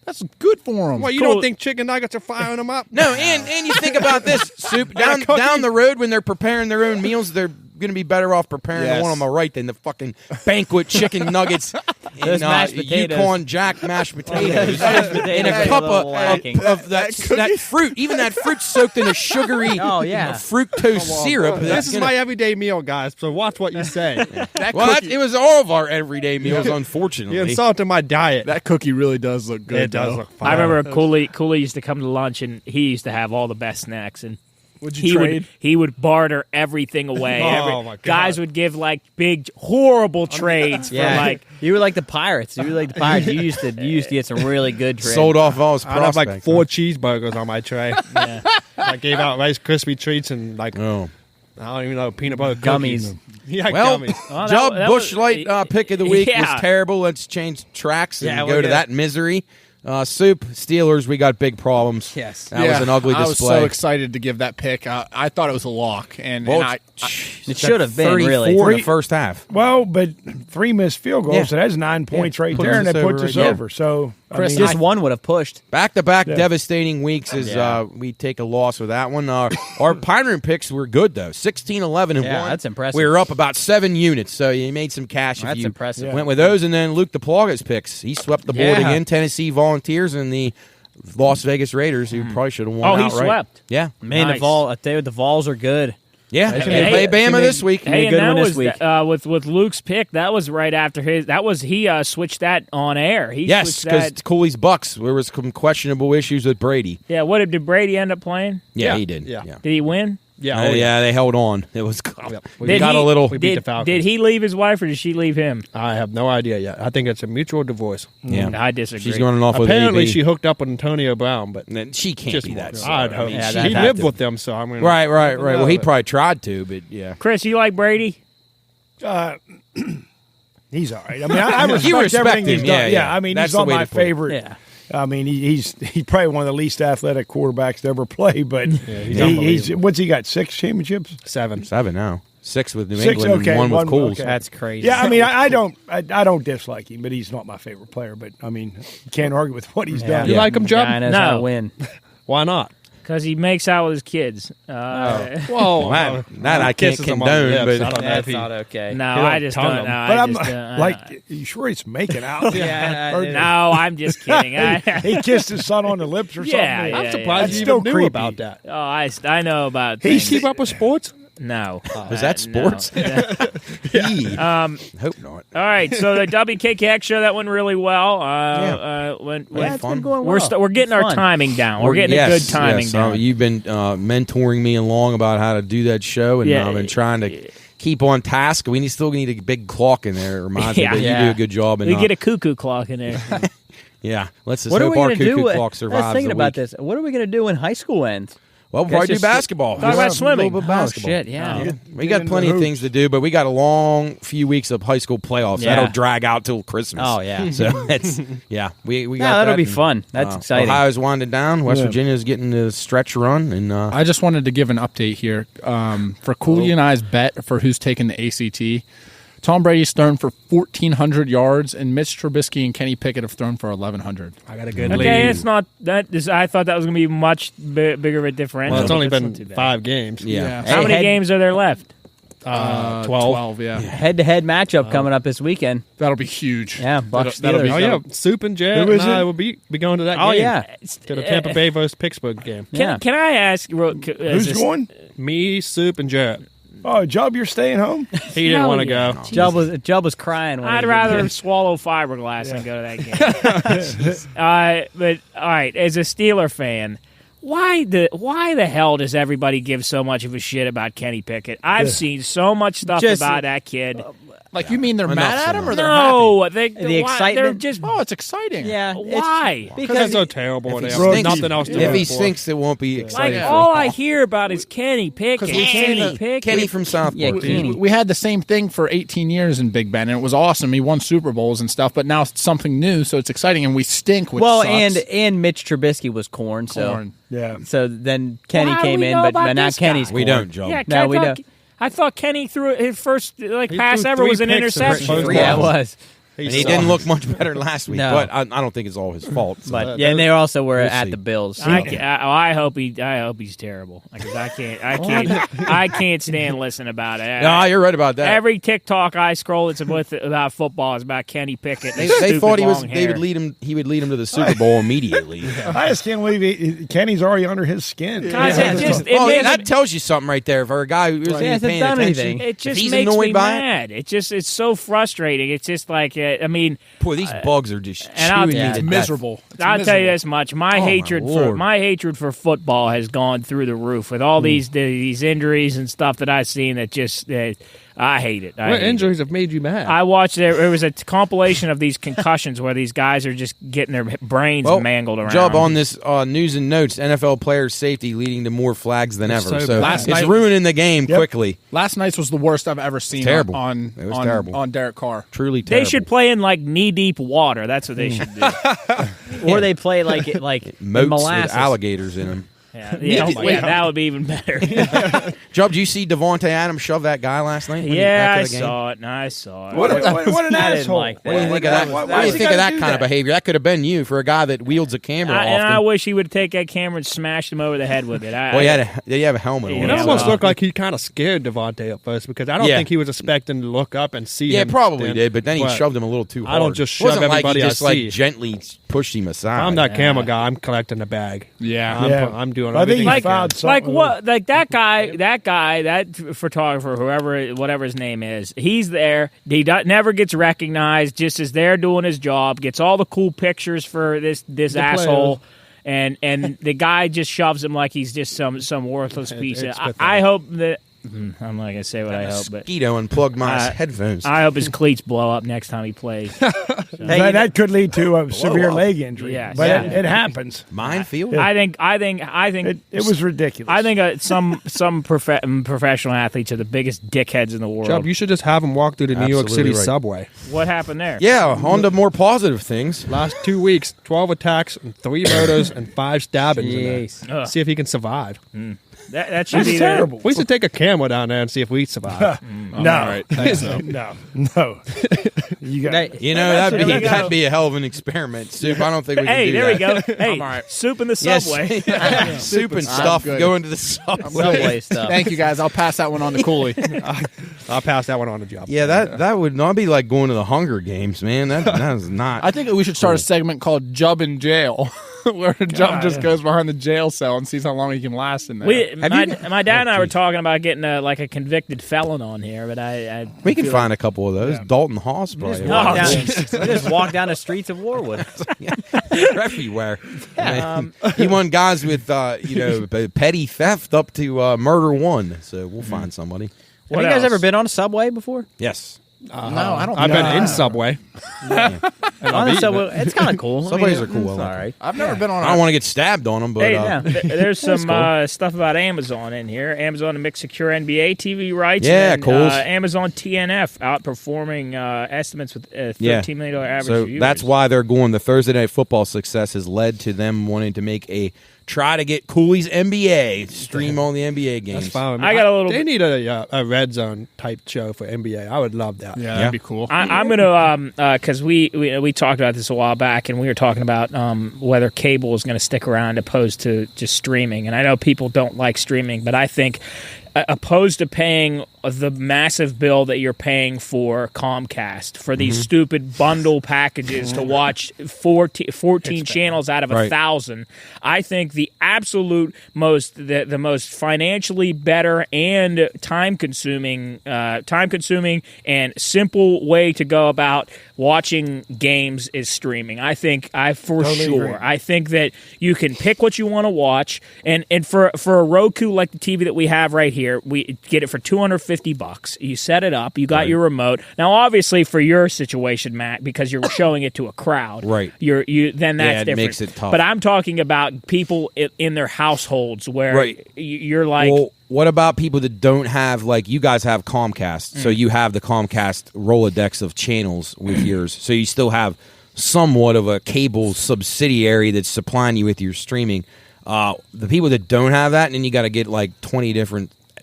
That's good for them. Well, you Cool. don't think chicken nuggets are firing them up? No, and you think about this, Soup. Down the road when they're preparing their own meals, they're going to be better off preparing the Yes. one on the right than the fucking banquet chicken nuggets Those and mashed potatoes. Yukon Jack mashed potatoes Mashed potatoes in a are cup little lacking. of that fruit. Even that fruit soaked in a sugary Oh, yeah. fructose syrup. This is my everyday meal, guys. So watch what you say. it was all of our everyday meals, unfortunately. You're insulting my diet. That cookie really does look good. It does though. look fine. I remember Cooley used to come to lunch and he used to have all the best snacks and Would you trade? He would barter everything away. Oh, my God. Guys would give like big, horrible trades for like. You were like the Pirates. You used to get some really good trades. Sold off all his I'd have prospects. like 4 cheeseburgers on my tray. Yeah. I gave out Rice Krispie treats and like Oh. I don't even know, peanut butter Gummies. cookies. Yeah, Well, gummies. Well, Job that Bush was- Light pick of the week Yeah. was terrible. Let's change tracks and Yeah, go we'll to get- that misery. Soup Steelers, we got big problems. Yes. That was an ugly I was display. so excited to give that pick. I thought it was a lock, and Well, I It should have been 34 really. in the first half. Well, but 3 missed field goals, Yeah. so that's 9 points right Puts there, and us that puts over us right now. over. So, Chris, Just one would have pushed. Back-to-back Yeah. devastating weeks as Yeah. we take a loss with that one. Our Pioneer picks were good, though. 16, 11, and Yeah, 1. that's impressive. We were up about 7 units, so you made some cash if That's you impressive. went with those. And then Luke DePlaga's picks. He swept the board Yeah. again. Tennessee Volunteers and the Las Vegas Raiders, who probably should have won Oh, he outright. swept. Yeah. Man, Nice. I tell you, the Vols are good. Yeah. Hey, They play Bama this week. Hey, a and good that one this was week. with Luke's pick. That was right after his. That was he switched that on air. He Yes, switched because that. Cooley's Bucks, there was some questionable issues with Brady. Yeah, what did Brady end up playing? Yeah, Yeah. he did. Yeah. Did he win? Yeah, Oh, yeah, they held on. It was we Did got he- a little. We beat the Did, Falcons. did he leave his wife or did she leave him? I have no idea yet. I think it's a mutual divorce. Yeah, I disagree. she's going off with Apparently, AB. she hooked up with Antonio Brown, but Then she can't just be that. I'd smart. hope. Yeah, he that- that- lived with them, so I'm gonna Right. Well, he but- probably tried to, but yeah. Chris, you like Brady? he's all right. I mean, I respect, You respect everything he's him, done. yeah. I mean, That's he's not the way my to put it. favorite. Yeah. I mean, he's probably one of the least athletic quarterbacks to ever play. But he's unbelievable. what's he got? 6 championships? 7. 7 now. 6 with New 6, England okay, and 1 with one- Coles. okay. That's crazy. Yeah, I mean, I don't dislike him, but he's not my favorite player. But I mean, you can't argue with what he's done. You like him, Job? Guy knows No. how to win. Why not? Because he makes out with his kids. Whoa, That I can't kisses him on the condone, lips. but I don't know if That's he- not okay. No, He don't I just tongue don't. him. No, But I I'm just, like, you sure he's making out? Yeah, I- no, I'm just kidding. He kissed his son on the lips or something. Yeah, yeah, I'm surprised That's you still even knew creepy. about that. Oh, I know about He things. keep up with sports? No. Was that sports? Eee. Hope not. All right, so the WKKX show, that went really well. Yeah, it's been going we're well. we're getting It's our fun. timing down. We're getting a good timing down. You've been mentoring me along about how to do that show, and Yeah. I've been trying to keep on task. We still need a big clock in there. It reminds me Yeah. that you Yeah. do a good job. And We get a cuckoo clock in there. yeah, let's just What are hope we our going to do? cuckoo clock I survives was thinking the about week. this. What are we going to do when high school ends? Well, we'll probably do just- basketball. Talk about swimming. A little bit of Oh, basketball. shit, yeah. We got plenty of things to do, but we got a long few weeks of high school playoffs. Yeah. That'll drag out till Christmas. Oh, yeah. So that's we got Yeah, that'll that, be and, fun. That's exciting. Ohio's winding down. West Yeah. Virginia's getting the stretch run, and I just wanted to give an update here for Cooley and I's bet for who's taking the ACT. Tom Brady's thrown for 1,400 yards, and Mitch Trubisky and Kenny Pickett have thrown for 1,100. I got a good Okay, lead. it's not that. I thought that was going to be much bigger of a differential. Well, it's but only that's been not too bad. 5 games. yeah. How many games are there left? 12. 12, yeah. Head-to-head matchup coming up this weekend. That'll be huge. Yeah, Bucks That'll be, Steelers. Oh, yeah. Soup and Jared Who is and I it? will be going to that Oh, game. yeah. To the Tampa Bay versus Pittsburgh game. Yeah. Can I ask? Who's going? Me, Soup, and Jared. Oh, Job, you're staying home? He didn't Hell want to yeah. go. Jubb was crying. When I'd he rather did. swallow fiberglass than go to that game. But all right, as a Steeler fan, why the hell does everybody give so much of a shit about Kenny Pickett? I've seen so much stuff Just- about that kid. Like, you mean they're mad at him or they're No, happy? the excitement? They're just Oh, it's exciting. Yeah. why? Because they're so terrible. and If They he have stinks- nothing else to If root he for. stinks, it won't be Like exciting. for all him. I hear about is Kenny Pickett. We've seen Kenny Pickett. Kenny from Southport. Yeah, Kenny. We had the same thing for 18 years in Big Ben, and it was awesome. He won Super Bowls and stuff, but now it's something new, so it's exciting, and we stink, which Well, sucks. and Mitch Trubisky was corn, so Corn. Yeah. so then Kenny Well, how do came we in, know but about now this Kenny's guy? We corn. don't, Joe. Yeah, No, we I don't. thought, I thought Kenny threw his first He pass threw ever 3 was an picks in interception. first Yeah, half. it was. And he didn't look much better last week, No. but I don't think it's all his fault. So. But yeah, and they also were We'll at see. the Bills. So. I hope he's terrible because I can't stand listening about it. No, you're right about that. Every TikTok I scroll it's about football is about Kenny Pickett. And they his stupid thought he long hair. would lead him. He would lead him to the Super Bowl immediately. I just can't believe Kenny's already under his skin. Guys, it just it Oh, yeah, makes that tells you something right there for a guy who isn't He even hasn't paying done attention. anything. it If just he's makes annoyed me by it, mad. It's so frustrating. It's just like I mean, Boy, these bugs are just and I'll- chewing Yeah, me It's to miserable. It's I'll tell you miserable. this much: my Oh, my hatred for football has gone through the roof with all these injuries and stuff that I've seen. That just I hate it. What injuries have made you mad? I watched there was a compilation of these concussions where these guys are just getting their brains mangled around. Job on this news and notes: NFL players' safety leading to more flags than ever. so So Last it's night- ruining the game quickly. Last night's was the worst I've ever seen. Terrible. On It was on, terrible. on Derek Carr. Truly They terrible. should play in like knee deep water. That's what they should do. Or they play like moats molasses. with alligators in them. Yeah, that would be even better. Job, did you see Devontae Adams shove that guy last night? Yeah, I after the game? saw it. No, I saw it. What an I didn't asshole! like that. What do you think of that? Why What do you is he think of gotta that do kind of that? behavior? That could have been you for a guy that wields a camera And I often. wish he would take that camera and smash him over the head with it. Well, you have a helmet Yeah, on. It well, almost looked like he kind of scared Devontae at first because I don't Yeah. think he was expecting to look up and see Yeah, him. probably stand. did, but then he shoved him a little too hard. I don't just It shove wasn't like everybody he I just see. gently pushed him aside. I'm that camera guy. I'm collecting the bag. Yeah. I'm doing I think everything he I found can. something. Like what? Like that guy, that photographer, whatever his name is, he's there. He never gets recognized. Just is there doing his job. Gets all the cool pictures for this asshole, and the guy just shoves him like he's just some worthless piece. it's I hope that. I'm not gonna say what I hope, but Mosquito unplugged my Uh, headphones. I hope his cleats blow up next time he plays. That could lead to a severe leg injury. Yes. But Yeah. it happens. Minefield? I think It was ridiculous. I think some professional athletes are the biggest dickheads in the world. Chubb, you should just have him walk through the New York Absolutely City right. subway. What happened there? Yeah, on to more positive things. Last 2 weeks, 12 attacks, and 3 murders, and 5 stabbings. Jeez. In there. See if he can survive. That should That's be terrible. We should take a camera down there and see if we survive. No, All right. Thanks, though. no. You got Hey, You know, There we go. that'd be a hell of an experiment, Soup. I don't think we can Hey, do there we that. go. Hey, all right. soup in the Yes. subway. Soup and stuff good. going to the subway. Subway stuff. Thank you, guys. I'll pass that one on to Cooley. I'll pass that one on to Job. Yeah, that would not be like going to the Hunger Games, man. That is not. I think we should start a segment called Jub in Jail, where Jub just goes behind the jail cell and sees how long he can last in there. My dad and I were talking about getting a convicted felon on here, but we can find a couple of those. Dalton Hoss, probably. walk down- We just walk down the streets of Warwood. They're everywhere. He won guys with petty theft up to murder one. So we'll find somebody. What Have you guys else? ever been on a subway before? Yes. No, I don't. I've been in Subway. On a subway, it's kind of cool. Subways are cool, I It's like all them. right. I've never been on. I don't want to get stabbed on them, but Hey, yeah. there's some stuff about Amazon in here. Amazon to mix secure NBA TV rights. Yeah, and cool. Amazon TNF outperforming estimates with $13 million average so viewers. that's why they're going. The Thursday Night Football success has led to them wanting to make try to get Cooley's NBA stream on the NBA games. That's fine. I got a little They bit- need a red zone type show for NBA. I would love that. Yeah, that'd be cool. I'm gonna because we talked about this a while back, and we were talking about whether cable is going to stick around opposed to just streaming. And I know people don't like streaming, but I think opposed to paying the massive bill that you're paying for Comcast for these stupid bundle packages to watch 14 channels out of Right. 1,000, I think the absolute most the most financially better and time consuming and simple way to go about watching games is streaming. I think I think that you can pick what you want to watch, and for a Roku like the TV that we have right here, we get it for $250. You set it up, you got your remote. Now obviously for your situation, Matt, because you're showing it to a crowd, Right. Then that's it different. makes it tough. But I'm talking about people in their households where Right. you're like, Well, what about people that don't have, like, you guys have Comcast, so you have the Comcast Rolodex of channels with yours, so you still have somewhat of a cable subsidiary that's supplying you with your streaming. The people that don't have that, and then you got to get, like, 20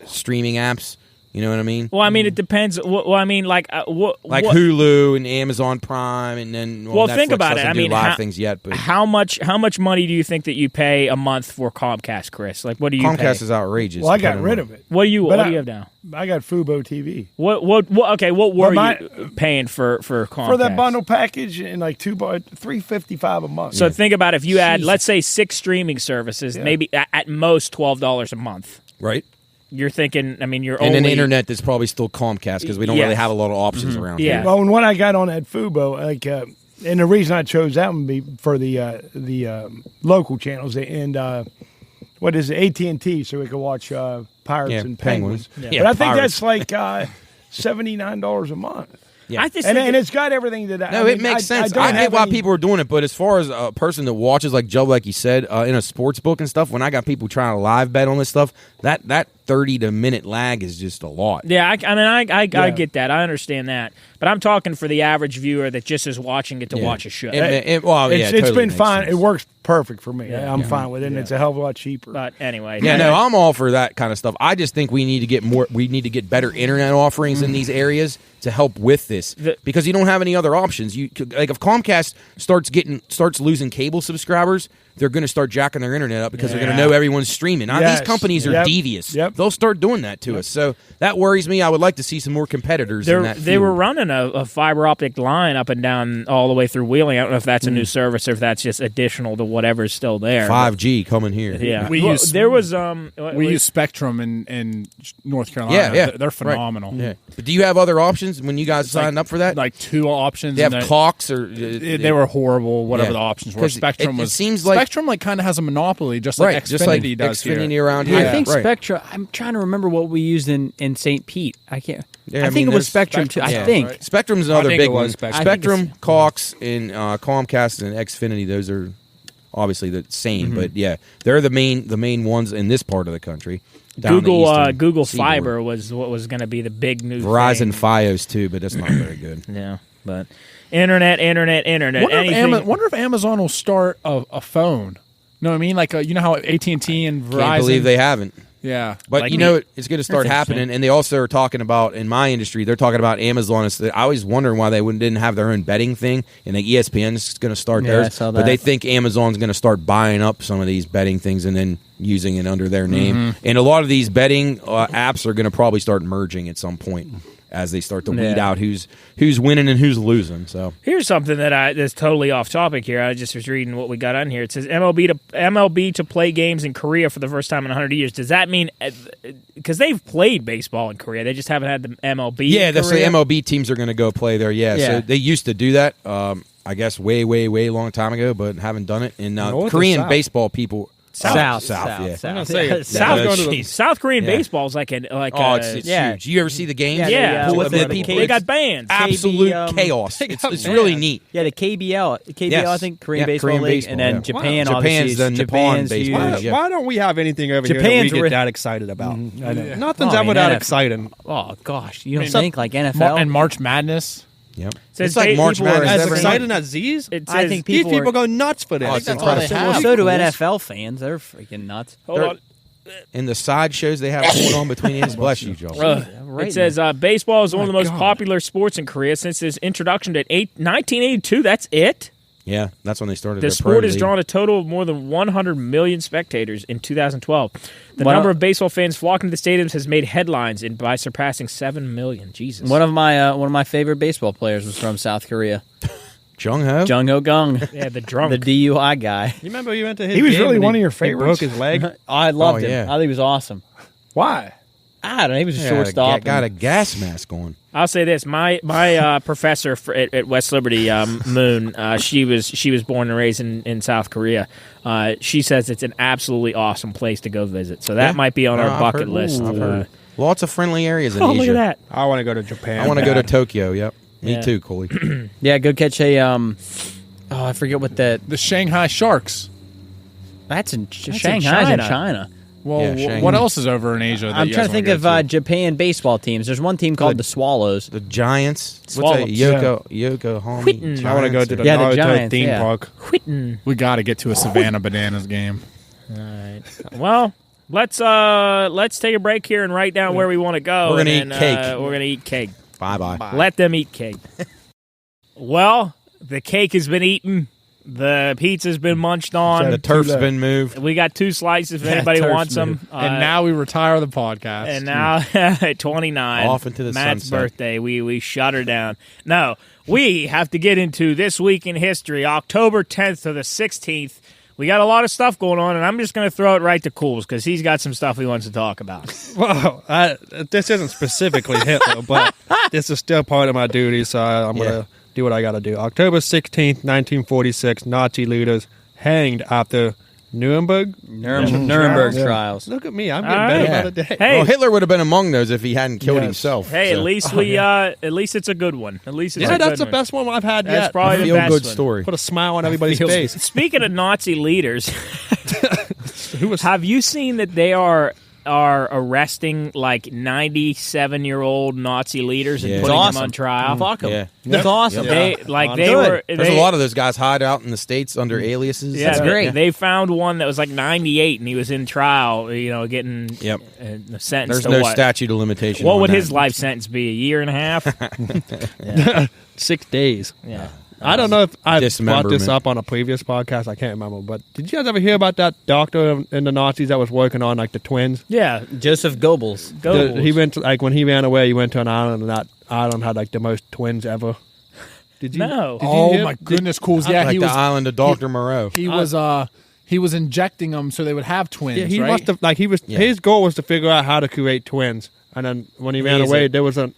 streaming apps. You know what I mean? well, I mean, it depends. Well, I mean, like Hulu and Amazon Prime, and then Well, Netflix think about it. doesn't I do mean, live how- things yet, but how much money do you think that you pay a month for Comcast, Chris? Like, what do you Comcast pay? is outrageous. Well, I got depending rid on- of it. What do you But have now? I got Fubo TV What okay? What were you paying for Comcast? for that bundle package and like $3.55 a month. So think about if you add, Jesus. let's say, 6 streaming services, maybe at most $12 a month. Right? you're thinking. I mean, you're and only an internet that's probably still Comcast because we don't really Yes. have a lot of options around Yeah. here. Well, and when I got on that Fubo, and the reason I chose that one be for the local channels and what is it, AT&T, so we could watch Pirates Yeah, and Penguins. Penguins. But I think that's like $79 a month. Yeah. I just And, think and it's got everything that No, it makes sense. don't I get have why any- people are doing it, but as far as a person that watches, like Joe, like you said, in a sports book and stuff, when I got people trying to live bet on this stuff, that 30 to minute lag is just a lot. Yeah, I get that. I understand that. But I'm talking for the average viewer that just is watching it to watch a show. It's totally been makes fine. sense. It works perfect for me. Yeah. I'm fine with it, and it's a hell of a lot cheaper. But anyway. Yeah, no, I'm all for that kind of stuff. I just think we need to get more. We need to get better internet offerings in these areas to help with this because you don't have any other options. You like if Comcast starts losing cable subscribers, they're going to start jacking their internet up because they're going to know everyone's streaming. Now Yes. these companies are devious. Yep. They'll start doing that to us. So that worries me. I would like to see some more competitors in that They field. were running a fiber optic line up and down all the way through Wheeling. I don't know if that's a new service or if that's just additional to whatever's still there. 5G coming here. Yeah, We Well, use- there was We use Spectrum in North Carolina. Yeah. They're Right. phenomenal. Yeah. But do you have other options when you guys signed up for that? Like 2 options. they have and Cox or they were horrible. Whatever Yeah. the options were, 'Cause Spectrum it was. seems like- Spectrum like kind of has a monopoly, just like right, Xfinity just like does Xfinity here. around here. I think right. Spectra. I'm trying to remember what we used in St. Pete. I can't. Yeah, I I think mean, it was there's Spectrum too. Spectrum, I think. right? Spectrum's another think big it was one. Spectrum. Spectrum, Cox, and Comcast and Xfinity. Those are obviously the same, but yeah, they're the main ones in this part of the country. Down the eastern Google seaboard. Fiber was what was going to be the big new Verizon thing. FiOS too, but that's not very good. Yeah, but internet. Wonder Anything. if Amazon will start a phone. You know what I mean? Like you know how AT&T and Verizon. Can't believe they haven't. Yeah, But Like you me. know, it's going to start That's happening, interesting. and they also are talking about in my industry. They're talking about Amazon. I was wondering why they didn't have their own betting thing, and the ESPN is going to start Yeah, theirs. I saw But they that. think Amazon's going to start buying up some of these betting things and then using it under their name. And a lot of these betting apps are going to probably start merging at some point as they start to weed Yeah. out who's winning and who's losing. So Here's something that's totally off topic here. I just was reading what we got on here. It says MLB to play games in Korea for the first time in 100 years. Does that mean because they've played baseball in Korea, they just haven't had the MLB? yeah, in the Korea? MLB teams are going to go play there. Yeah, Yeah. so they used to do that. I guess way long time ago, but haven't done it. And North or Korean south? baseball people. South, yeah. I'm gonna South. say Yeah. it's South, jeez. South Korean Yeah. baseball is like Oh, it's yeah. huge. You ever see the games? Yeah, Yeah, they, with the the people- they got bands. Absolute KB, chaos. they It's, got it's bands. really neat. Yeah, the KBL, Yes. I think Korean Yeah, Baseball Korean League, baseball, and then yeah. Japan. Wow. Obviously, Japan's the Nippon Japan's baseball huge. league, yeah. Why don't we have anything over here that Japan's we re- get that excited about? I know. Nothing's Oh, I ever mean, that NFL. exciting. Oh gosh, you don't mean, think like NFL? and March Madness. Yep. Says It's like people March are Madness As every exciting night. as these, It I says- think these people people are- go nuts for this. Oh, it's That's all they incredible. have. Well, so do Schools. NFL fans. They're freaking nuts. Hold on. And the side shows they have going on between ends. Bless you, Joe. Right It says baseball is one of the most God. popular sports in Korea since its introduction in 1982. That's it. Yeah, that's when they started. The their sport pro has league. drawn a total of more than 100 million spectators in 2012. The What number a- of baseball fans flocking to the stadiums has made headlines by surpassing 7 million. Jesus. One of my favorite baseball players was from South Korea, Jung Ho. Jung Ho Kang, Yeah, the drunk. the DUI guy. You remember you went to his He was game really and one of your He favorites? broke his leg. I loved Oh, him. yeah. I think he was awesome. Why? I don't know. He was a Yeah, shortstop. got a and- gas mask on. I'll say this: my professor at West Liberty, Moon, she was born and raised in South Korea. She says it's an absolutely awesome place to go visit. So that Yeah. might be on our I've bucket heard- list. I've heard. Lots of friendly areas in Oh, Asia. look at that! I want to go to Japan. I want to go to Tokyo. Yep. Me Yeah. too, Coley. Yeah, go catch a I forget what the The Shanghai Sharks. that's in in Shanghai's in China. China. Well, Yeah, Shanghai. what else is over in Asia? That I'm you trying guys to think wanna of go to? Japan baseball teams. There's one team called the Swallows. The Giants. Swallows. What's that? Yokohama. Whitten. I want to go to the Yeah, the Naruto Giants, theme yeah. park. Quitting. We got to get to a Savannah Bananas game. All right. Well, let's take a break here and write down where we want to go. We're gonna and eat then, cake. We're gonna eat cake. Bye. Let them eat cake. Well, the cake has been eaten. The pizza's been munched on. The turf's been moved. We got 2 slices if anybody turf's wants them. And now we retire the podcast. And now at 29, Off into the Matt's sunset. birthday, we shut her down. No, we have to get into this week in history. October 10th to the 16th we got a lot of stuff going on, and I'm just going to throw it right to Cools because he's got some stuff he wants to talk about. Well, this isn't specifically Hitler, but this is still part of my duty, so I'm going to do what I got to do. October 16th, 1946, Nazi leaders hanged after Nuremberg trials. Look at me, I'm getting better by the day. Hey, Well, Hitler would have been among those if he hadn't killed himself. hey, so. at least it's a good one. At least it's a good that's the one. best one I've had That's yet. probably the Feel best good one. story. Put a smile on everybody's face. Speaking of Nazi leaders, Who was? have you seen that they are arresting like 97-year-old Nazi leaders and Yeah. putting It's them awesome. on trial? Fuck them. Yeah. That's awesome. They Good. were. There's a lot of those guys hide out in the States under aliases. Yeah, That's great. They found one that was like 98, and he was in trial. You know, getting Yep. a sentence. There's to no what? statute of limitation. What on would that. his life sentence be? A year and a half? 6 days. Yeah. I don't know if I brought this Dismemberment. up on a previous podcast. I can't remember. But did you guys ever hear about that doctor in the Nazis that was working on like the twins? Yeah. Joseph Goebbels. He went to, like when he ran away. He went to an island, and that island had like the most twins ever. Did you? No. Did you Oh hear- my goodness, Cools. Yeah, like he the was. island of Dr. Moreau. He was injecting them so they would have twins. Yeah, he right? must have like he was. Yeah. His goal was to figure out how to create twins, and then when he ran away, there was a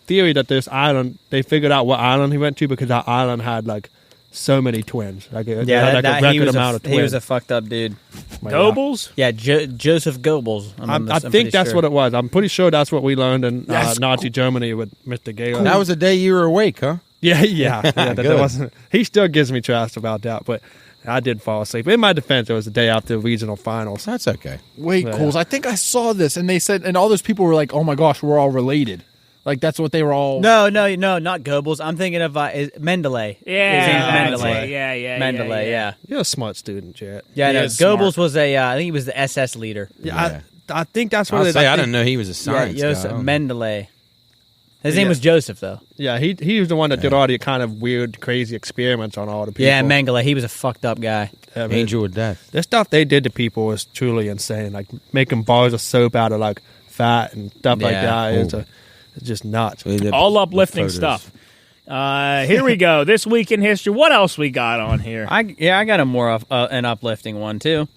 theory that this island they figured out what island he went to because that island had like so many twins. Like it Yeah, had like a he record was amount of twins. he was a fucked up dude. Goebbels? Yeah, Joseph Goebbels. I think that's what it was. I'm pretty sure that's what we learned in Nazi Germany with Mr. Gale. That was the day you were awake, huh? Yeah. That Good. wasn't. He still gives me trust about that, but I did fall asleep. In my defense, it was the day after the regional finals. That's okay. Wait, Yeah. Cools. I think I saw this, and they said, and all those people were like, "Oh my gosh, we're all related." Like that's what they were all. No, not Goebbels. I'm thinking of Mendeley. Yeah. His name's that's Mendeley. it. Yeah. Mendeley, yeah. You're a smart student, Jet. Yeah, He no, is smart. Goebbels was I think he was the SS leader. Yeah. I think that's what I'll it is. say I think- didn't know he was a science yeah, guy. Joseph I don't know. Mendeley. His name was Joseph, though. Yeah, he was the one that did all the kind of weird, crazy experiments on all the people. Yeah, Mengele. He was a fucked up guy. I mean, Angel of Death. the stuff they did to people was truly insane. Like making bars of soap out of like fat and stuff like Yeah. that. It's just nuts. All uplifting The photos. stuff. Here we go. This week in history. What else we got on here? I got a more of an uplifting one too.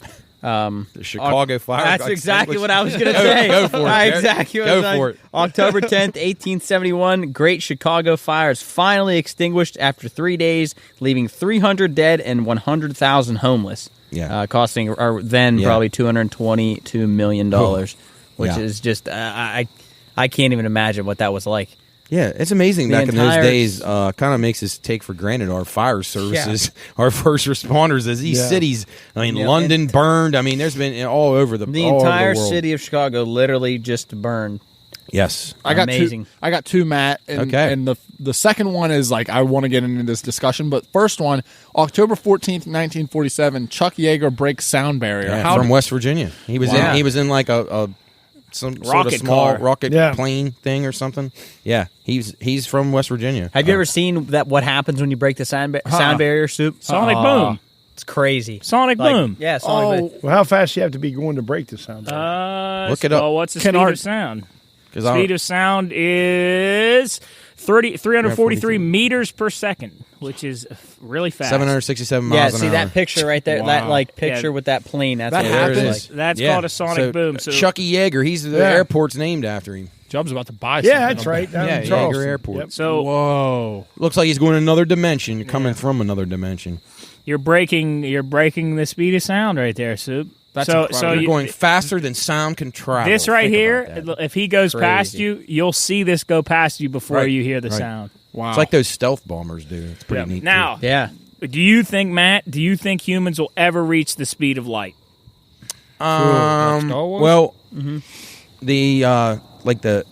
The Chicago Fire. That's got exactly extinguished. what I was going to say. Go for it, Jared. Exactly. What Go I was like. for it. October 10th, 1871, Great Chicago Fire is finally extinguished after 3 days, leaving 300 dead and 100,000 homeless. Yeah. Costing then Yeah. probably $222 million, which Yeah. is just I can't even imagine what that was like. Yeah, it's amazing The back in entire- those days. Kind of makes us take for granted our fire services, our first responders. As these cities, I mean, Yeah. London burned. I mean, there's been all over the The all over entire world. city of Chicago literally just burned. Yes, I got Amazing. I got two, Matt. And, Okay. And the second one is like I want to get into this discussion, but first one, October 14th, 1947, Chuck Yeager breaks sound barrier. yeah, How from West Virginia. He was Wow. in. He was in like a some sort of Rocket small car. rocket Yeah. plane thing or something. Yeah, he's from West Virginia. Have you ever seen that? What happens when you break the sound barrier? Soup. Sonic boom. It's crazy. Sonic Like, boom. Yeah, Sonic boom. Well, how fast you have to be going to break the sound barrier? Look it up. Well, what's the Can speed our- of sound? 'Cause Speed of sound is 343 meters per second, which is really fast. 767 Yeah, miles an see hour. that picture right there. That Wow. like picture Yeah. with that plane. That's That what There it it happens? is. is. That's Yeah. called a sonic boom. So Chucky Yeager, he's the Yeah. airport's named after him. Job's about to buy Yeah, something. that's right. Down Yeah, in Charleston. Yeager Airport. Yep. so Whoa. Looks like he's going another dimension, coming from another dimension. you're breaking the speed of sound right there, Soup. That's so incredible. You're going faster than sound can travel. this right Think here, about that. if he goes past Crazy. you, you'll see this go past you before Right, you hear the right. sound. Wow. It's like those stealth bombers do. It's pretty neat. Now, Yeah. do you think, Matt? Do you think humans will ever reach the speed of light? too. Star Wars? Well, the like the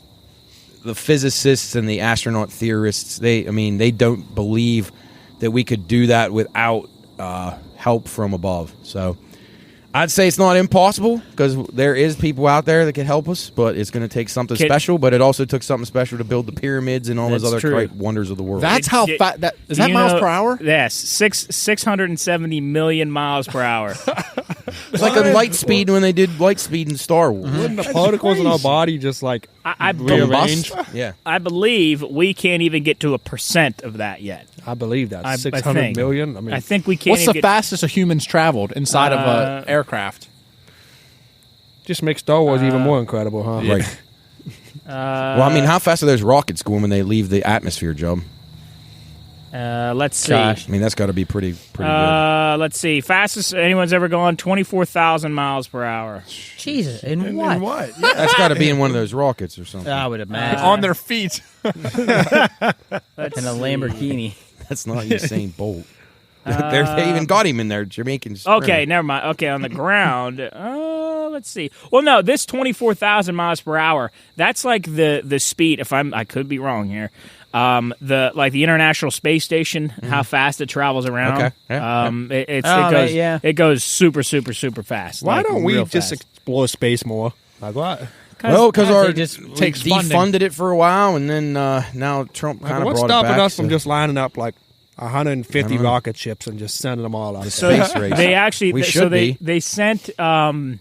physicists and the astronaut theorists, they don't believe that we could do that without help from above. So I'd say it's not impossible because there is people out there that can help us, but it's going to take something special. But it also took something special to build the pyramids and all those That's other true. great wonders of the world. That's how Did- fast that is. Do That you miles know- per hour? Yes, 670 million miles per hour. It's like a light speed when they did light speed in Star Wars. Wouldn't the particles in our body just like I rearrange? Yeah. I believe we can't even get to 1% of that yet. I believe that. I 600 think. million? I mean, I think we can't. What's even the get, fastest a human's traveled inside of an aircraft? just makes Star Wars even more incredible, huh? Right. Well, I mean, how fast are those rockets going when they leave the atmosphere, Joe? Let's see. Gosh. I mean, that's got to be pretty good. Let's see. Fastest anyone's ever gone, 24,000 miles per hour. Jesus, in And what? what? Yeah. That's got to be in one of those rockets or something. I would imagine. On their feet. In a Lamborghini. That's not Usain Bolt. They even got him in there, Jamaican. Okay, never mind. Okay, on the ground. Let's see. Well, no, this 24,000 miles per hour. That's like the speed. I could be wrong here. The International Space Station, how fast it travels around. Okay. Yeah, It goes super, super, super fast. Why like, don't we real just fast. explore space more? Like what? Well, because our they just takes defunded it for a while, and then now Trump kind of What's brought it stopping back. us from just lining up like 150 I don't know. rocket ships and just sending them all out? space race. They actually We so should they be. they sent a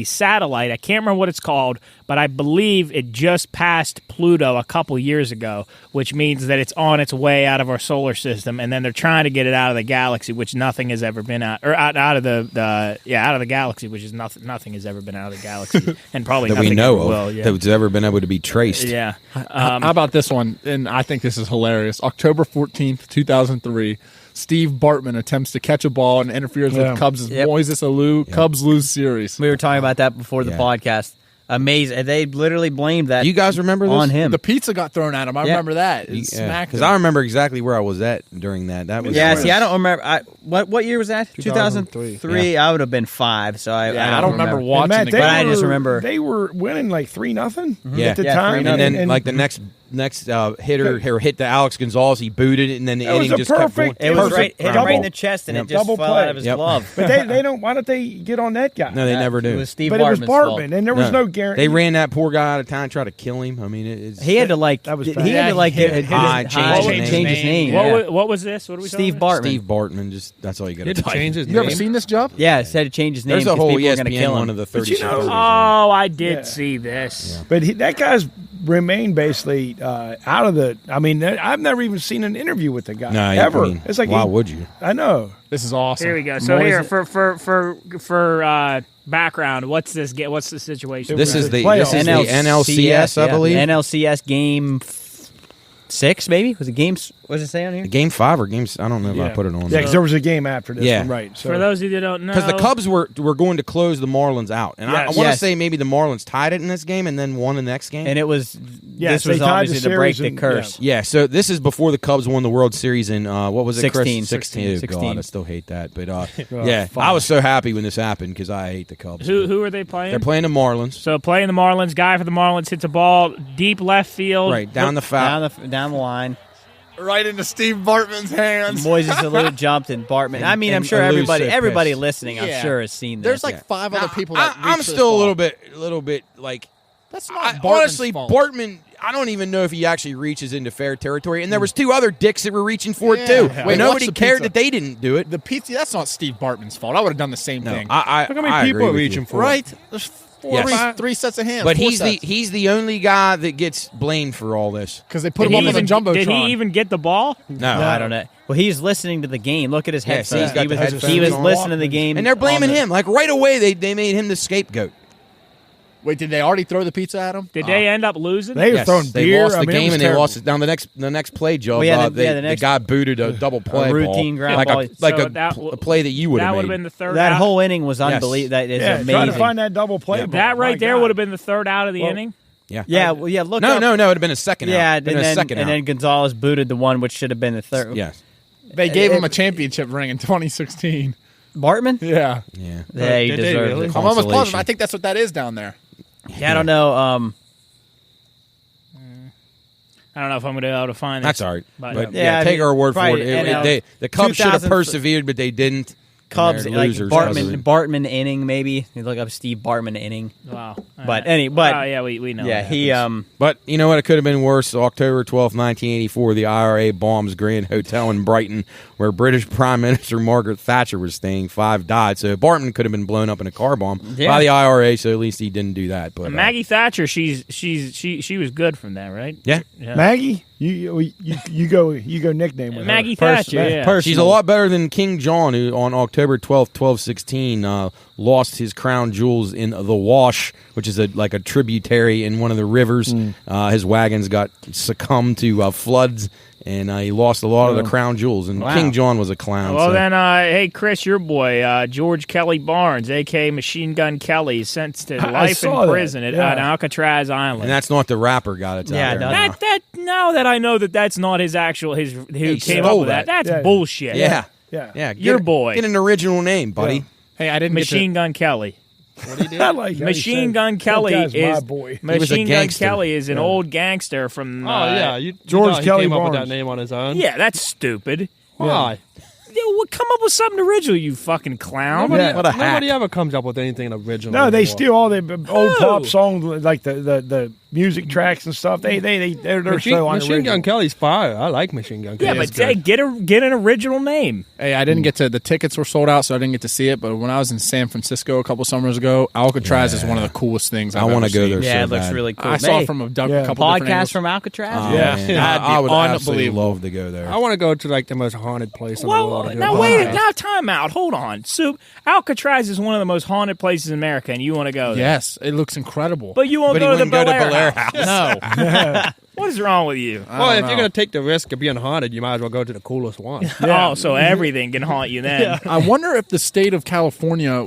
satellite. I can't remember what it's called, but I believe it just passed Pluto a couple years ago, which means that it's on its way out of our solar system, and then they're trying to get it out of the galaxy, which nothing has ever been out, or out of the galaxy, which is nothing has ever been out of the galaxy, and probably that nothing we know ever of will. Yeah. that's ever been able to be traced. Yeah. How about this one? And I think this is hilarious. October 14th, 2003. Steve Bartman attempts to catch a ball and interferes Yeah. with Cubs' Yep. Moises Alou. Cubs lose series. We were talking about that before the Yeah. podcast. Amazing. They literally blamed that Do you guys remember this? on him. The pizza got thrown at him. I Yeah. remember that. It smacked Because him. I remember exactly where I was at during that. That was Yeah, see, I don't remember. What year was that? 2003. I would have been 5, so I don't remember remember. watching Matt, the they game. But I just were- remember- they were winning like 3-0 Yeah. at the Yeah, time, 3-0. and then like the next hitter hit the Alex Gonzalez. He booted it, and then the That was inning a just kept going. perfect- It was Perfect. hit him Double. right in the chest, and Yep. it just Double fell play. out of his Yep. glove. but they don't. Why don't they get on that guy? No, they never It do. was Steve but it was Bartman's fault. Bartman, and there was no guarantee. They ran that poor guy out of town, tried to kill him. I mean, it's He had to That was he bad. had to Yeah, hit change his name. What was this? What are we talking Steve about? Bartman. Steve Bartman. Just that's all you got He to had to type. change his You ever name. seen this job? Yeah, it said to change his name There's a because whole people were going to ESPN kill one him. of the 30 you know- shows. Oh, I did Yeah. see this. But that guy's remained basically out of the. I mean, I've never even seen an interview with the guy No, ever. I mean, It's like why would you? I know. This is awesome. Here we go. So Moises- here for background, what's this? What's the situation? This is the playoffs. NLCS, I believe. NLCS game 6, maybe? Was it games? What does it say on here? Game 5 or games? I don't know if I put it on. Yeah, there. because there was a game after this Yeah. one, right? So For those of you that don't know, Because the Cubs were going to close the Marlins out, and I Yes. want to Yes. say maybe the Marlins tied it in this game and then won the next game. And it was Yes, this was they tied the obviously to break series the and- curse. yeah, so this is before the Cubs won the World Series in what was it, Chris? 16. 16. Oh, 16. God, I still hate that, but yeah, I was so happy when this happened because I hate the Cubs. who are they playing? They're playing the Marlins, So playing the Marlins, guy for the Marlins hits a ball deep left field. right down the foul. Down the line. Right into Steve Bartman's hands. Moises Alou jumped and Bartman. I mean, I'm and sure Alou's so everybody pissed. listening, I'm Yeah. sure has seen this. There's like 5 other people that I'm reached this still a ball. little bit like. That's not Bartman's Honestly, fault. Bartman, I don't even know if he actually reaches into fair territory. And there was 2 other dicks that were reaching for it too. Yeah. But Wait, nobody watch the cared pizza. that they didn't do it. The pizza, that's not Steve Bartman's fault. I would have done the same No, thing. I Look how many I people agree are with reaching you. for it. Right? There's Yes. three sets of hands. But 4 he's the only guy that gets blamed for all this. because they put Did him he, up on the even, jumbotron. did he even get the ball? No, I don't know. Well, he's listening to the game. Look at his Yeah, see, headphones. he's got he the was, headphones he was on. listening to the game. and they're blaming on the- him. Like right away, they made him the scapegoat. Wait, did they already throw the pizza at him? Did they end up losing? They were Yes, throwing they beer. lost the I mean, it game was and they terrible. lost it. Down the next play, Joe. Well, yeah, the next- guy booted a double play routine ball, ground like ball. a like So a, that a play that you would That have would have made. been the third That out. whole inning was unbelievable. That is Yeah, amazing. trying to find that double play. ball. That right My there God. would have been the third out of the Well, inning. Yeah. Yeah, well, yeah. Look. No, up. no, it would have been a second Yeah, out. and Been a then second and out. then Gonzalez booted the one which should have been the third. Yes. They gave him a championship ring in 2016. Bartman. Yeah. Yeah. Yeah, he Did they deserved really? it. I'm almost positive. Consolation. I think that's what that is down there. Yeah, I don't know. I don't know if I'm going to be able to find That's this. all right. But, But Yeah, yeah, I take mean, our word for probably it. NL The Cubs should have 2000 persevered, but they didn't. Cubs, they're like losers, Bartman inning, maybe. You look up Steve Bartman inning. Wow. But we know. yeah, that he happens. But you know what? It could have been worse. October 12th, 1984, the IRA bombs Grand Hotel in Brighton, where British Prime Minister Margaret Thatcher was staying. 5 died. So Bartman could have been blown up in a car bomb by the IRA. So at least he didn't do that. But Maggie Thatcher, she was good from that, right? yeah. Maggie, you go nickname with Maggie her. Thatcher. Yeah. Personal. She's a lot better than King John, who on October 12th, 1216, lost his crown jewels in the Wash, which is like a tributary in one of the rivers. His wagons got succumbed to floods, and he lost a lot of the crown jewels. And King John was a clown. Well, so. then, hey, Chris, your boy, George Kelly Barnes, a.k.a. Machine Gun Kelly, is sentenced to life in prison at Alcatraz Island. And that's not the rapper got it. Yeah, out there. Now that I know that's not his actual who came up stole with that. That's that. bullshit. Yeah. Your boy. Get an original name, buddy. Hey, I didn't Machine Gun Kelly. What did he do? I like how you Machine said, Gun Kelly that guy's is my boy. Machine Gun gangster. Kelly is an old gangster from. George he Kelly came up with Barnes. that name on his own. Yeah, that's stupid. Why? Come up with something original, you fucking clown. Nobody ever comes up with anything original. No, they anymore. steal all the old pop songs, like the music tracks and stuff. They're so Machine Gun unoriginal. Kelly's fire. I like Machine Gun Kelly. Yeah, but get an original name. Hey, I didn't get to the tickets were sold out, so I didn't get to see it. But when I was in San Francisco a couple summers ago, Alcatraz is one of the coolest things I've I want ever to go seen. there. Yeah, so it looks bad. really cool. I saw it from a couple different podcast angles. from Alcatraz. Oh, Yeah. man. That'd be I would absolutely unbelievable. love to go there. I want to go to like the most haunted place in the Well, world. now wait, now time out. Hold on. So Alcatraz is one of the most haunted places in America, and you want to go there. Yes, it looks incredible. But you won't But he go to the wouldn't go to Bel Air Bel Air house. No. What is wrong with you? Well, if you're going to take the risk of being haunted, you might as well go to the coolest one. Oh, so everything can haunt you then. I wonder if the state of California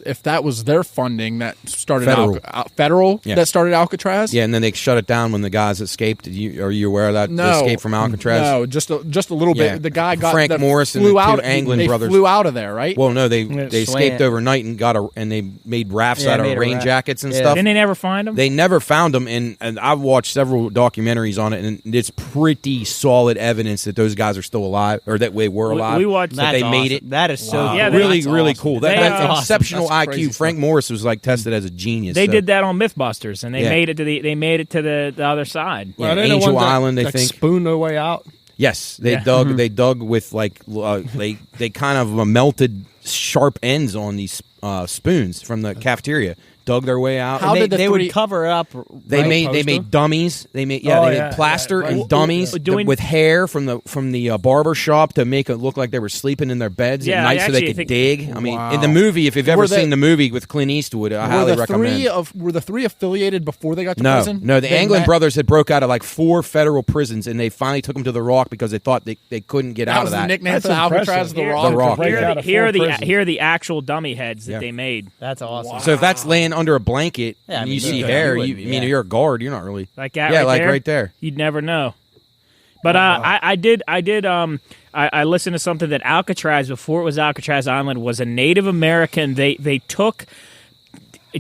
if that was their funding that started Federal. that started Alcatraz. Yeah, and then they shut it down when the guys escaped. Are you aware of that? No. The escape from Alcatraz? No, just a little Yeah. bit. The guy got Frank that Morris and flew the two out. Anglin they brothers. flew out of there, right? Well, no, they Slant. escaped overnight and they made rafts out made of a rain raft. jackets and Yeah. stuff. Didn't they never find them? They never found them, and I've watched several documentaries on it, and it's pretty solid evidence that those guys are still alive, or that they were alive. we watched that That's they made awesome. it. That is so Yeah, cool. really, that's really awesome. cool. They, That's awesome. exceptional That's IQ. crazy Frank stuff. Morris was like tested as a genius. They so. did that on MythBusters, and they Yeah. made it to the other side. Yeah, Are they the Angel ones that, Island, I that think. spoon their way out. Yes, they Yeah. dug. Mm-hmm. They dug with like they kind of melted sharp ends on these spoons from the cafeteria. Dug their way out. How They, did the they three- would cover up. They right? made dummies. They made plaster yeah, and right. dummies Doing- with hair from the barber shop to make it look like they were sleeping in their beds Yeah, at night so they actually, I could think- dig. I mean, Wow. in the movie, if you've ever Were they- seen the movie with Clint Eastwood, I highly recommend. Were the three affiliated before they got to No, prison? no, the They Anglin met- brothers had broke out of like 4 federal prisons, and they finally took them to the Rock because they thought they couldn't get That out was of the that. nickname That's for Alcatraz, impressive. the Here- Rock. The Rock. Break out of Here are 4 prisons. here are the actual dummy heads that Yeah. they made. That's awesome. So if that's laying under a blanket Yeah, I and mean, you see you hair, would- I mean, yeah. you're a guard. You're not really. Like that, Yeah, right like there? right there. You'd never know. But I listened to something that Alcatraz, before it was Alcatraz Island, was a Native American. They took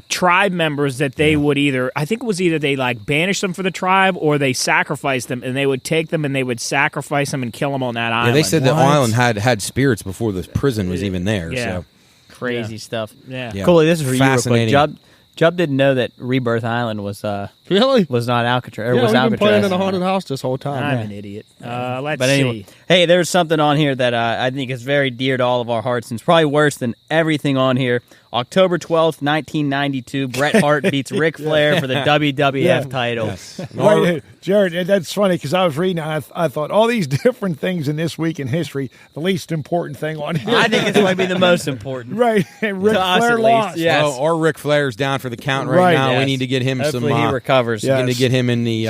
tribe members that they would I think it was either they like banished them for the tribe or they sacrificed them, and they would take them and they would sacrifice them and kill them on that Yeah, island. they said the island had spirits before the prison was even there. Yeah. So Crazy stuff. Yeah. Yeah. Cooley, this is for you real quick. Fascinating. Jubb didn't know that Rebirth Island was Really? not Alcatraz. Or Yeah, was we've been Alcatraz. playing in a haunted house this whole time. I'm Yeah. an idiot. Let's But anyway, see. hey, there's something on here that I think is very dear to all of our hearts, and it's probably worse than everything on here. October 12th, 1992, Bret Hart beats Ric Flair for the WWF title. Wait, Jared, that's funny because I was reading. I thought all these different things in this week in history. The least important thing on here, I think it's going to be the most important. right? Ric To us, Flair at least, lost. yeah. Yes. Well, our Ric Flair's down for the count right, Right. now. We Yes. need to get him Hopefully some. he recovers. Yeah. Need to get him in the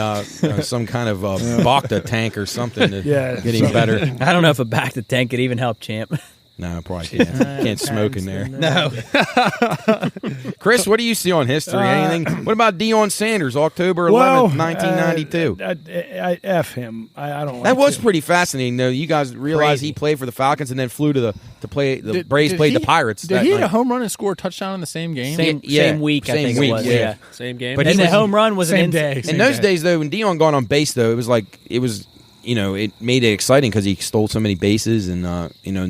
some kind of Bacta tank or something to Yeah, get him better. I don't know if a back to tank could even help Champ. No, probably can't. Can't smoke in there. No. Chris, what do you see on history? Anything? What about Deion Sanders, October 11th, 1992? I F him. I don't. That like was him. pretty fascinating, though. You guys realize Crazy. he played for the Falcons and then flew to play. The Braves Did played he- the Pirates. Did that he hit night. a home run and score a touchdown in the same game? Same week, I same think week, it was. yeah. Yeah. Same game. But And he the was- home run was Same an day. In those days, though, when Deion got on base, though, it was it made it exciting because he stole so many bases, and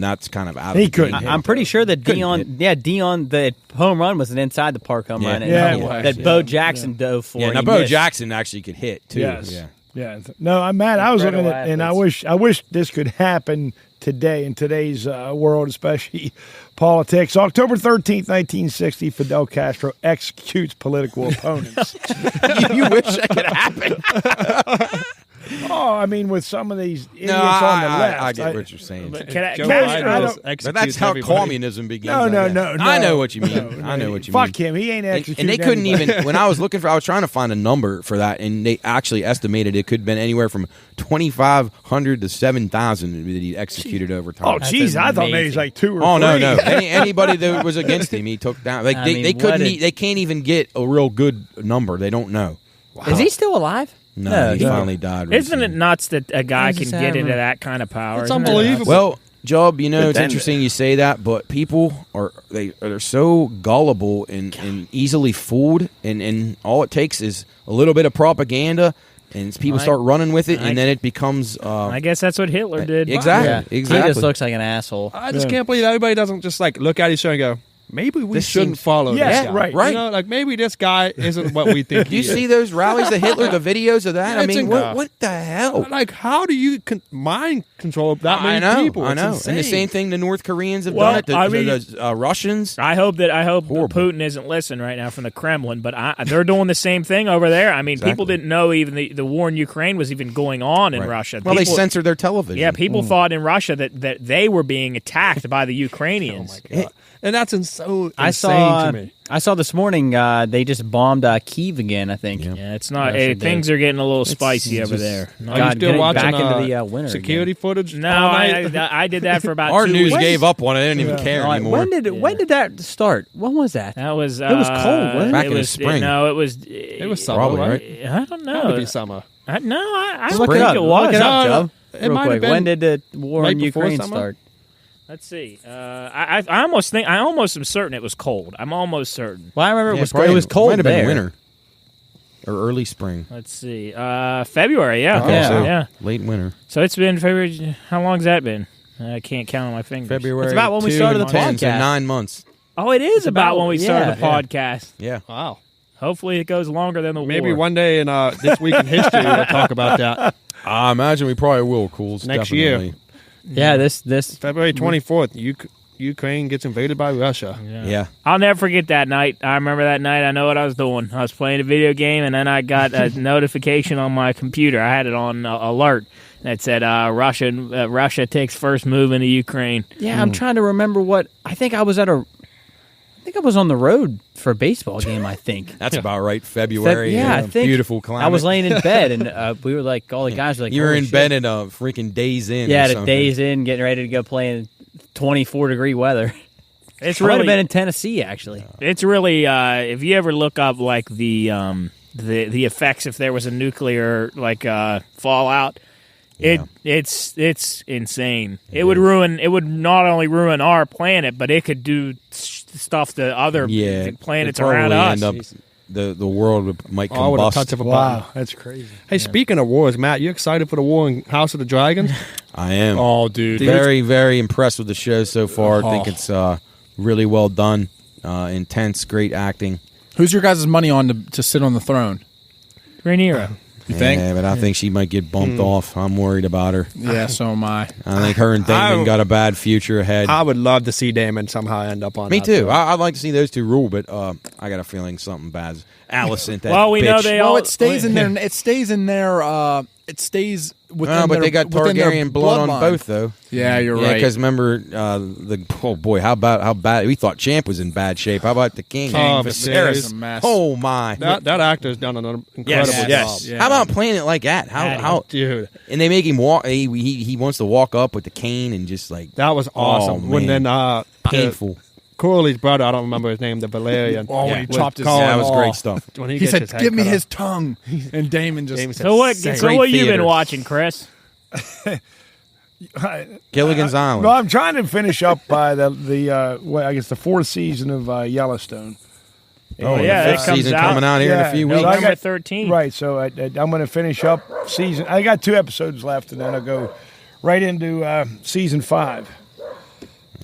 that's kind of out of He the couldn't game. hit. I'm pretty sure that Dion, the home run was an inside the park home run. Yeah, and it was, that yeah. Bo Jackson dove for. Yeah, now He Bo missed. Jackson actually could hit too. Yes. Yeah. Yeah. No, I'm mad. I was looking Incredible at it, and athletes. I wish this could happen today in today's world, especially politics. October 13th, 1960, Fidel Castro executes political opponents. You wish that could happen. Oh, I mean, with some of these idiots No, on the left. I get what you're saying. Can I- Joe can I- Biden I was don't- But executes that's how everybody. communism begins. No, I no, guess. no, I know no. what you mean. No, I know what you mean. Fuck him. He ain't executing And they couldn't anybody. even, when I was trying to find a number for that, and they actually estimated it could have been anywhere from 2,500 to 7,000 that he executed over time. Oh, jeez. I thought maybe amazing. he's like 2 or 3. Oh no, no! Anybody that was against him, he took down. Like I they, mean, they couldn't. what a- They can't even get a real good number. They don't know. Is he still alive? No, he he- finally died. Isn't it recently. nuts that a guy How's can this get happen? into that kind of power? It's Isn't that unbelievable. Well, Job, it's then- interesting you say that, but people they're so gullible and easily fooled, and all it takes is a little bit of propaganda, and people start running with it, and then it becomes. I guess that's what Hitler did. Exactly. He Exactly. just looks like an asshole. I just can't believe everybody doesn't just like look at each other and go, maybe we This shouldn't seems- follow Yes, this guy. right. Right. You know, like maybe this guy isn't what we think Do you he see is. those rallies of Hitler? The videos of that? Yeah, I it's mean, incredible. what the hell? Like, how do you mind control that I many know, people? I It's know. insane. And the same thing the North Koreans have Well, done it. I mean- The Russians. I hope Horrible. Putin isn't listening right now from the Kremlin, but they're doing the same thing over there. I mean, people Exactly. didn't know even the war in Ukraine was even going on in Right. Russia. Well, they People- censored their television. Yeah, people thought in Russia that they were being attacked by the Ukrainians. God. And that's so I insane saw. to me. I saw this morning. They just bombed Kyiv again. I think. Yeah, it's not. Yes, it things are getting a little spicy over just- there. Are you God, still getting watching back into the winter security again. footage? No, all night? I did that for about Our 2 news weeks. gave up on it. They didn't even care Like, anymore. when did that start? When was that? That was It was cold, wasn't it? Back in the was, spring. no, it was. It was summer, Probably, right? right? I don't know. Had to be summer. I Look don't it think up. it was. Look it up, No, Joe. it Real might have quick. been When did the war right in before Ukraine summer? start? Let's see. I almost am certain it was cold. I'm almost certain. Well, I remember Yeah, it was probably- it was cold might have there. been winter or early spring. Let's see. February. Yeah. Okay, Yeah. so Yeah. late winter. So it's been February. How long's that been? I can't count on my fingers. February. It's about when we 2 started and the 10, so podcast. 9 months. Oh, it is about about- when we started yeah, the yeah. podcast. Yeah. Wow. Hopefully, it goes longer than the Maybe war. one day in this week in history we'll talk about that. I imagine we probably will, Cools. Next year. definitely. Yeah, this February 24th, Ukraine gets invaded by Russia. Yeah. I'll never forget that night. I remember that night. I know what I was doing. I was playing a video game, and then I got a notification on my computer. I had it on alert that said Russia takes first move into Ukraine. Yeah, I'm trying to remember what I think I was at a. I think I was on the road for a baseball game. I think. That's about right. February. Yeah, I think beautiful climate. I was laying in bed, and we were like, all the guys were like, You were "Holy in shit." bed in a freaking Days Inn. Yeah, or the something. days in, getting ready to go play in 24-degree weather. It's Might have really been in Tennessee, actually. It's really if you ever look up like the effects if there was a nuclear fallout, it's insane. It would not only ruin our planet, but it could do stuff to other planets it'd around probably us. end up- the world might All with a combust. touch of a Wow, button. that's crazy. Hey, speaking of wars, Matt, you excited for the war in House of the Dragons? I am. Oh, dude. Very, very impressed with the show so far. I think Oh. it's really well done. Intense, great acting. Who's your guys' money on to sit on the throne? Rhaenyra. You think? Yeah, but I think she might get bumped off. I'm worried about her. Yeah, so am I. I think her and Damon I- got a bad future ahead. I would love to see Damon somehow end up on Me that too. throne. I'd like to see those two rule, but I got a feeling something bad's Allison. That Well, we know bitch. they Well, all it stays in there. It stays in there. It stays within. No, but their, they got within their Targaryen blood on bloodline. both, though. Yeah, you're right. Because remember, oh boy, how bad? We thought Champ was in bad shape. How about the King? Oh, Viserys. Viserys. A mess. Oh my! That actor's done an incredible job. yes. Yeah. How about playing it like that? How? Dude, And they make him walk. He wants to walk up with the cane and just like that was awesome. When man. then painful. Corley's brother, I don't remember his name, the Valerian. Oh, when he was chopped his calling- Yeah, that was Oh. great stuff. When He gets said, his head "Give me cut his off. tongue," and Damon just. Damon said, So what? "Say." So what you theater. been watching, Chris? Gilligan's Island. Well, I'm trying to finish up by the I guess the fourth season of Yellowstone. Oh, yeah, the that fifth comes season out. coming out here in a few no, weeks. I November got- 13th. Right, so I'm going to finish up season. I got 2 episodes left, and then I'll go right into season 5.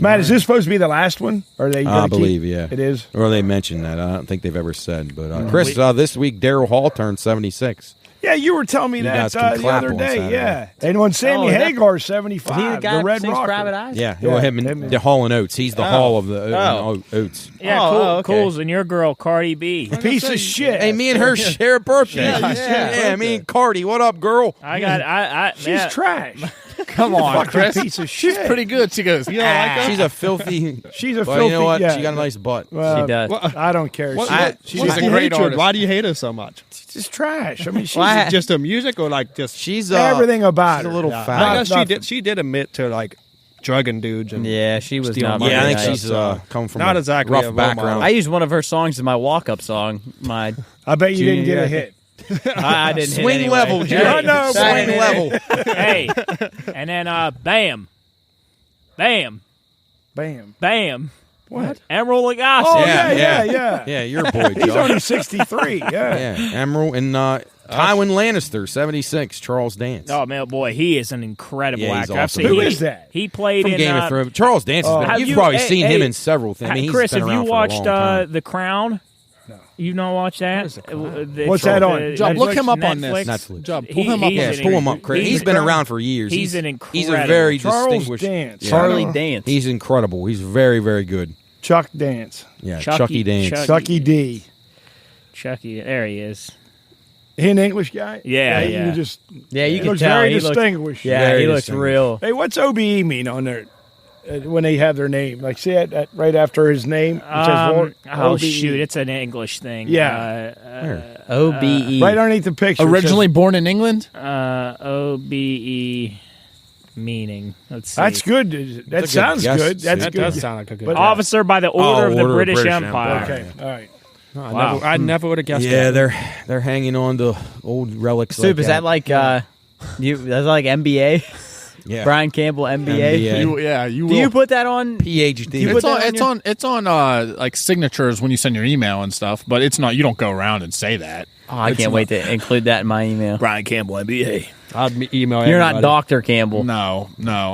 Matt, is this supposed to be the last one? Or are they? I gonna believe, keep, yeah. It is. Or they mentioned that. I don't think they've ever said. But Chris, this week Daryl Hall turned 76. Yeah, you were telling me You that guys can the clap other on day. Saturday. Yeah, and when Sammy Oh, that- Hagar's 75, Is he the guy that Red sings Rocker. Private Eyes? Yeah, Yeah, well, him and him and- the Hall and Oates. He's the Hall of the Oates. Yeah, Oh, cool, okay. Cool's and your girl Cardi B. Piece of shit. Hey, me and her share a birthday. Yeah, Me and Cardi. What up, girl? She's She's trash. Come on, Fucking Chris. piece of She's shit. pretty good. She goes, you don't like her? She's a filthy. She's a Well, filthy. you know what? Yeah. She got a nice butt. Well, She does. I don't care. She's What's a the great hatred? artist. Why do you hate her so much? She's just trash. I mean, she's Why- Just the music or like just? She's everything about she's her. a little Yeah. fat. I guess nothing. she did admit to like drugging dudes and Yeah, she was Stealing not. money. Yeah, I very think nice. she's come from not a exactly a rough role background. I used one of her songs in my walk-up song. My I bet you didn't get Junior, a I hit. I didn't hit Swing anyway. level, Jerry. I know, Swing boy. level. Hey, and then bam, bam, Bam. bam. What? Emerald Lagasse. Oh Yeah, yeah, yeah. yeah. Yeah, your boy, He's Joe. only 63. Yeah. Yeah, Emerald and Tywin Lannister, 76. Charles Dance. Oh man, boy, he is an incredible Yeah, he's actor. I've awesome. seen Who him. is that? He played From in Game of Thrones. Charles Dance. Has been, have you've you- probably hey, seen hey, him in several things. I mean, he's Chris, been have around you for a watched long time. The Crown? No. You've not watched that? What's that on? Job, look him up on Netflix? this. Netflix. Job, pull him up. he's Yeah, an pull him up, Chris. He's been around for years. He's an He's a incredible- very Charles distinguished. Dance. Yeah. Charlie Dance. He's incredible. He's very, very good. Chuck Dance. Yeah, Chucky- Chucky Dance. Chuck- Chucky D. Chucky, there he is. He an English guy? Yeah, You yeah. can just. Yeah, you he can looks tell. very He looks, distinguished. yeah, Very he looks distinguished. real. Hey, what's OBE mean on there when they have their name? Like, see that right after his name? It says Walt- Oh OBE. shoot, it's an English thing. Yeah. OBE. Right underneath the picture. it Originally says- born in England? OBE meaning. Let's see. That's good. That good sounds guess. good. That's that good. does sound like a good. But- Officer by the Order of the Order of British, British Empire. Empire. Okay, all right. Wow. I never would have guessed. Yeah, that. they're hanging on to old relics. Soup, like is that like that's like NBA? yeah. Brian Campbell NBA? NBA. You Do you put that on? PhD? You put that It's on like signatures when you send your email and stuff, but it's not. You don't go around and say that. Oh, I can't wait to include that in my email. Brian Campbell, NBA. I'd email. You're not everybody. Dr. Campbell. No.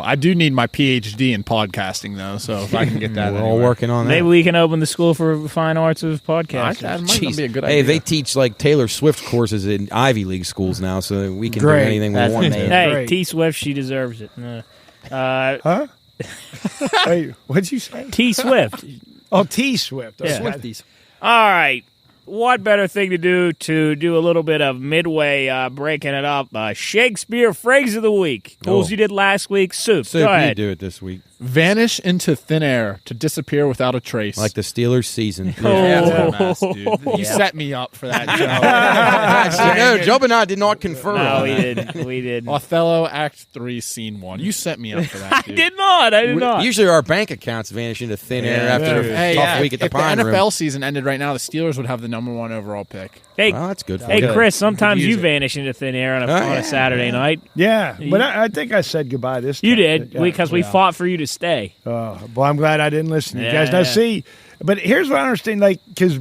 I do need my PhD in podcasting though, so if I can get that, We're all anywhere. working on that. Maybe we can open the School for Fine Arts of Podcasting. That might not be a good Hey, idea. they teach like Taylor Swift courses in Ivy League schools now, so we can Great. do anything we That's want amazing. to. Hey, Great. T Swift, she deserves it. Huh? Wait, what'd you say? T Swift. Oh, T Swift. Yeah. Swifties. All right. What better thing to do a little bit of midway breaking it up? Shakespeare Phrase of the Week. Tools Oh. you did last week. Soup. So Go you ahead. do it this week, Vanish into thin air to disappear without a trace. like the Steelers season. Yeah, that's a mess, dude. You set me up for that joke. Actually, no, Job and I did not confer. No, on we that. didn't. We didn't. Oh, Othello, Act 3, Scene 1. You set me up for that, I dude. did not. I did not. Usually our bank accounts vanish into thin air after Dude. a tough week at the if Pine the NFL Room. season ended right now, the Steelers would have the number 1 overall pick. Hey, Well, that's good. For hey, them. Chris. Sometimes use you it. vanish into thin air on Oh, a yeah. Saturday night. Yeah, but I think I said goodbye this time. You did Yeah. because we fought for you to stay. Well, I'm glad I didn't listen to you guys. Yeah, Now, yeah. see, but here's what I understand, like, because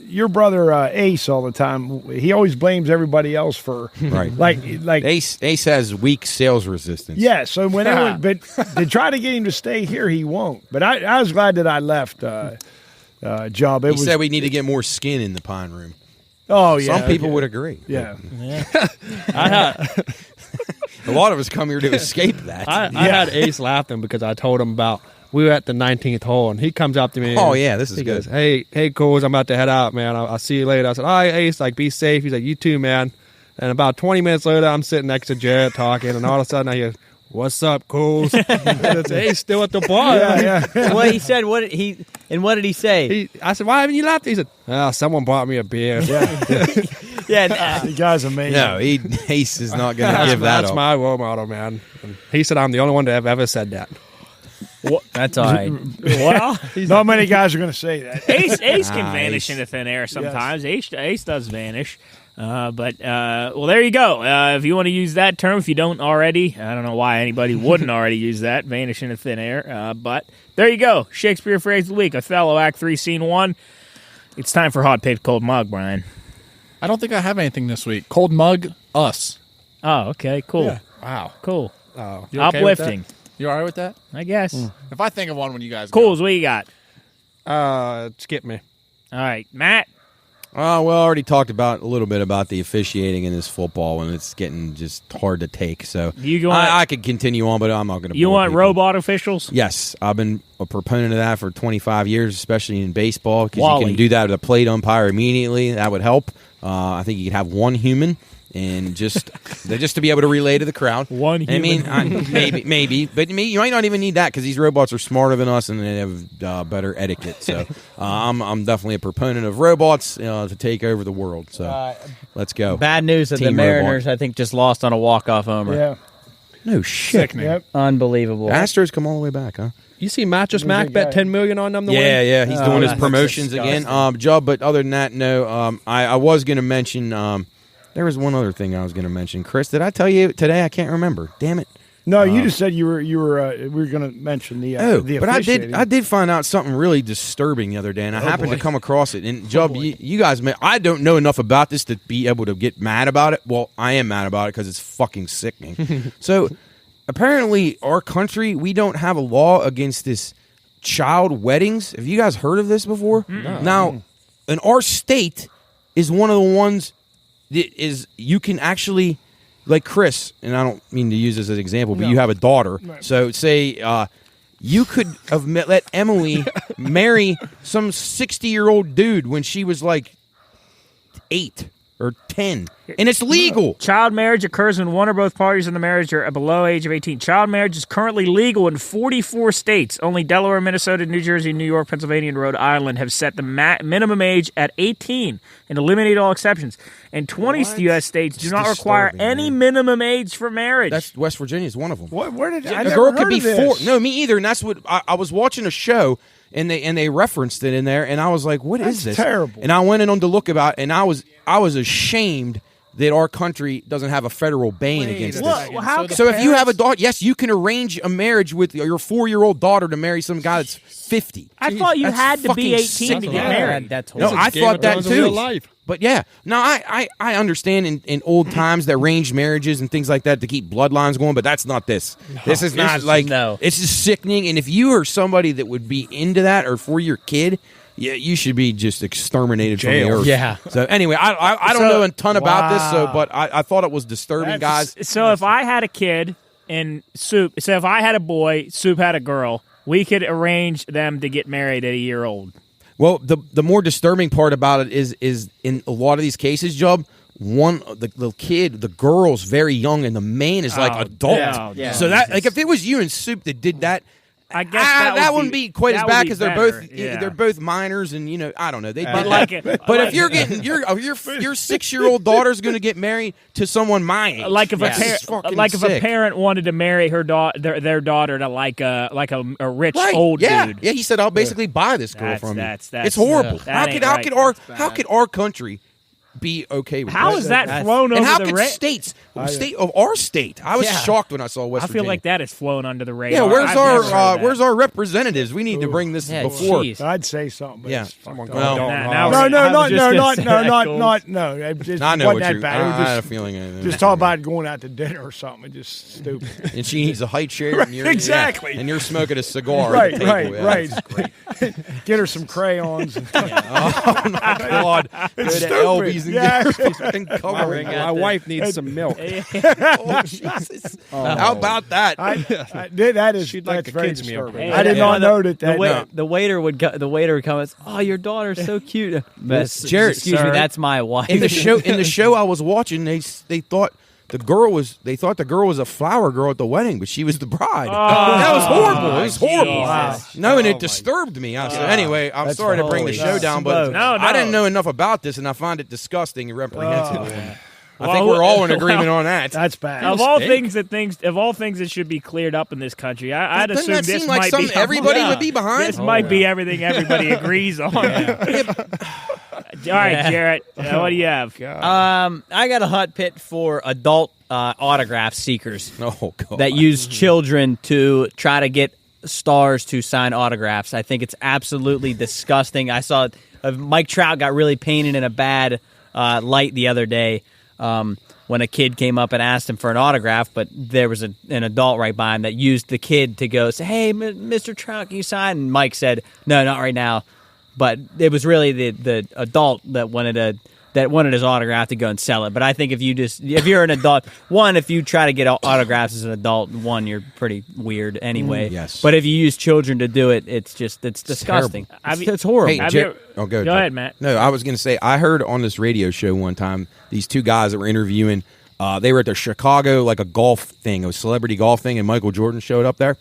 your brother Ace all the time, he always blames everybody else for, Right. like Ace has weak sales resistance. yeah. So whenever, but to try to get him to stay here, he won't. But I was glad that I left. Job. It He was. said we need to get more skin in the Pine Room. Oh yeah. Some people okay. would agree. Yeah. A lot of us come here to escape that. I had Ace laughing because I told him about we were at the 19th hole and he comes up to me. Oh, and yeah, this is he good. goes, hey, Coles, I'm about to head out, man. I'll see you later. I said, all right, Ace, like be safe. He's like, you too, man. And about 20 minutes later, I'm sitting next to Jared talking, and all of a sudden I hear, "What's up, Coles?" And it's Ace still at the bar. What he said? What did he say? I said, "Why haven't you left?" He said, someone bought me a beer. Yeah, The guy's amazing. No, Ace is not going to give that That's up. my role model, man. And he said I'm the only one to have ever said that. that's all right. Well, Not many guys are going to say that. Ace can Nice. vanish into thin air sometimes. Ace does vanish. But there you go. If you want to use that term, if you don't already, I don't know why anybody wouldn't already use that, vanish into thin air. But there you go. Shakespeare Phrase of the Week. Othello, Act 3, Scene 1. It's time for Hot Pick Cold Mug, Brian. I don't think I have anything this week. Cold mug, us. Oh, okay, cool. Yeah. Wow. Cool. You okay with Uplifting, that? You all right with that? I guess. If I think of one when you guys Cools, what you got? Skip me. All right, Matt. Well, I already talked about a little bit about the officiating in this football, and it's getting just hard to take. So I could continue on, but I'm not going to. You want robot officials? Yes, I've been a proponent of that for 25 years, especially in baseball, because you can do that with a plate umpire immediately. That would help. I think you could have one human. And just to be able to relay to the crowd. One human. I mean, maybe, but you might not even need that because these robots are smarter than us and they have better etiquette. So I'm definitely a proponent of robots to take over the world. So let's go. Bad news that the Mariners, I think, just lost on a walk-off homer. Yeah. No shit. Yep. Unbelievable. Astros come all the way back, huh? You see Mattress Mac bet $10 million on them to win? Yeah, he's doing his that's promotions again. Job, but other than that, no. I was going to mention. There was one other thing I was going to mention. Chris, did I tell you today? I can't remember. Damn it. No, you just said we were going to mention the but officiating. I did find out something really disturbing the other day, and I happened to come across it. And Job, you guys, I don't know enough about this to be able to get mad about it. Well, I am mad about it because it's fucking sickening. So apparently, our country, we don't have a law against this child weddings. Have you guys heard of this before? No. Now, in our state is one of the ones. Is you can actually, like Chris, and I don't mean to use this as an example, but you have a daughter. Right. So say you could have let Emily marry some 60-year-old dude when she was like 8 or 10, and it's legal. Child marriage occurs when one or both parties in the marriage are below age of 18. Child marriage is currently legal in 44 states. Only Delaware, Minnesota, New Jersey, New York, Pennsylvania, and Rhode Island have set the minimum age at 18 and eliminate all exceptions. And 20 U.S. states do not require any minimum age for marriage. That's West Virginia is one of them. Where did I a girl could be 4? No, me either. And that's what I was watching a show. And they referenced it in there, and I was like, "What is this?" Terrible. And I went in on to look about, and I was ashamed that our country doesn't have a federal ban against this. So if you have a daughter, yes, you can arrange a marriage with your 4-year-old daughter to marry some guy that's 50. I thought you had to be 18 to get married. No, I thought that too. But yeah, no, I understand in old times that arranged marriages and things like that to keep bloodlines going, but that's not this. This is not like, it's just sickening. And if you are somebody that would be into that or for your kid, yeah, you should be just exterminated from the earth. Yeah. So anyway, I don't know a ton about this, but I thought it was disturbing, guys. So if I had a kid and if I had a boy, Soup had a girl, we could arrange them to get married at a year old. Well, the more disturbing part about it is in a lot of these cases, Job, the girl's very young and the man is like adult. Yeah. So that if it was you and Soup that did that, I guess that wouldn't be quite as bad because they're they're both minors and I don't know they. But if you're getting your 6-year-old daughter's going to get married to someone my age, if a parent wanted to marry their daughter to like a rich old dude. Yeah, he said I'll basically buy this girl from you. It's horrible. How could our country be okay with how is that flown over the radar? And how could state of our state? I was shocked when I saw West Virginia. I feel like that is flown under the radar. Yeah, where's our representatives? We need to bring this before. Geez. I'd say something. But yeah. Someone No. Not it just I know wasn't that bad. I had a feeling. Just talk about going out to dinner or something. Just stupid. And she needs a high chair. Right, and you're, exactly. and you're smoking a cigar. Right. Get her some crayons. Oh my God! It's Go to Elby's and cover. My wife needs some milk. Oh, Jesus. How about that? That's very disturbing. I did not know that. The waiter would come and say, "Oh, your daughter's so cute." Jared, excuse me, that's my wife. In the show I was watching, they thought the girl was a flower girl at the wedding, but she was the bride. That was horrible. It was horrible. Wow. No, and it disturbed me. Anyway, I'm sorry to bring the show down, but I didn't know enough about this, and I find it disgusting and reprehensible. I think we're all in agreement on that. That's bad. Of all things that should be cleared up in this country, I'd assume that this seem like might something be everybody would be behind. This might be everything everybody agrees on. All right, Jarrett, what do you have? I got a hot pit for adult autograph seekers Oh God! that use children to try to get stars to sign autographs. I think it's absolutely disgusting. I saw Mike Trout got really painted in a bad light the other day when a kid came up and asked him for an autograph, but there was an adult right by him that used the kid to go say, "Hey, Mr. Trout, can you sign?" And Mike said, "No, not right now." But it was really the adult that wanted his autograph to go and sell it. But I think if you're an adult, if you try to get autographs as an adult, you're pretty weird anyway. Yes. But if you use children to do it, it's disgusting. It's horrible. Hey, go ahead, Matt. No, I was going to say, I heard on this radio show one time, these two guys that were interviewing, they were at the Chicago, like a golf thing, a celebrity golf thing, and Michael Jordan showed up there.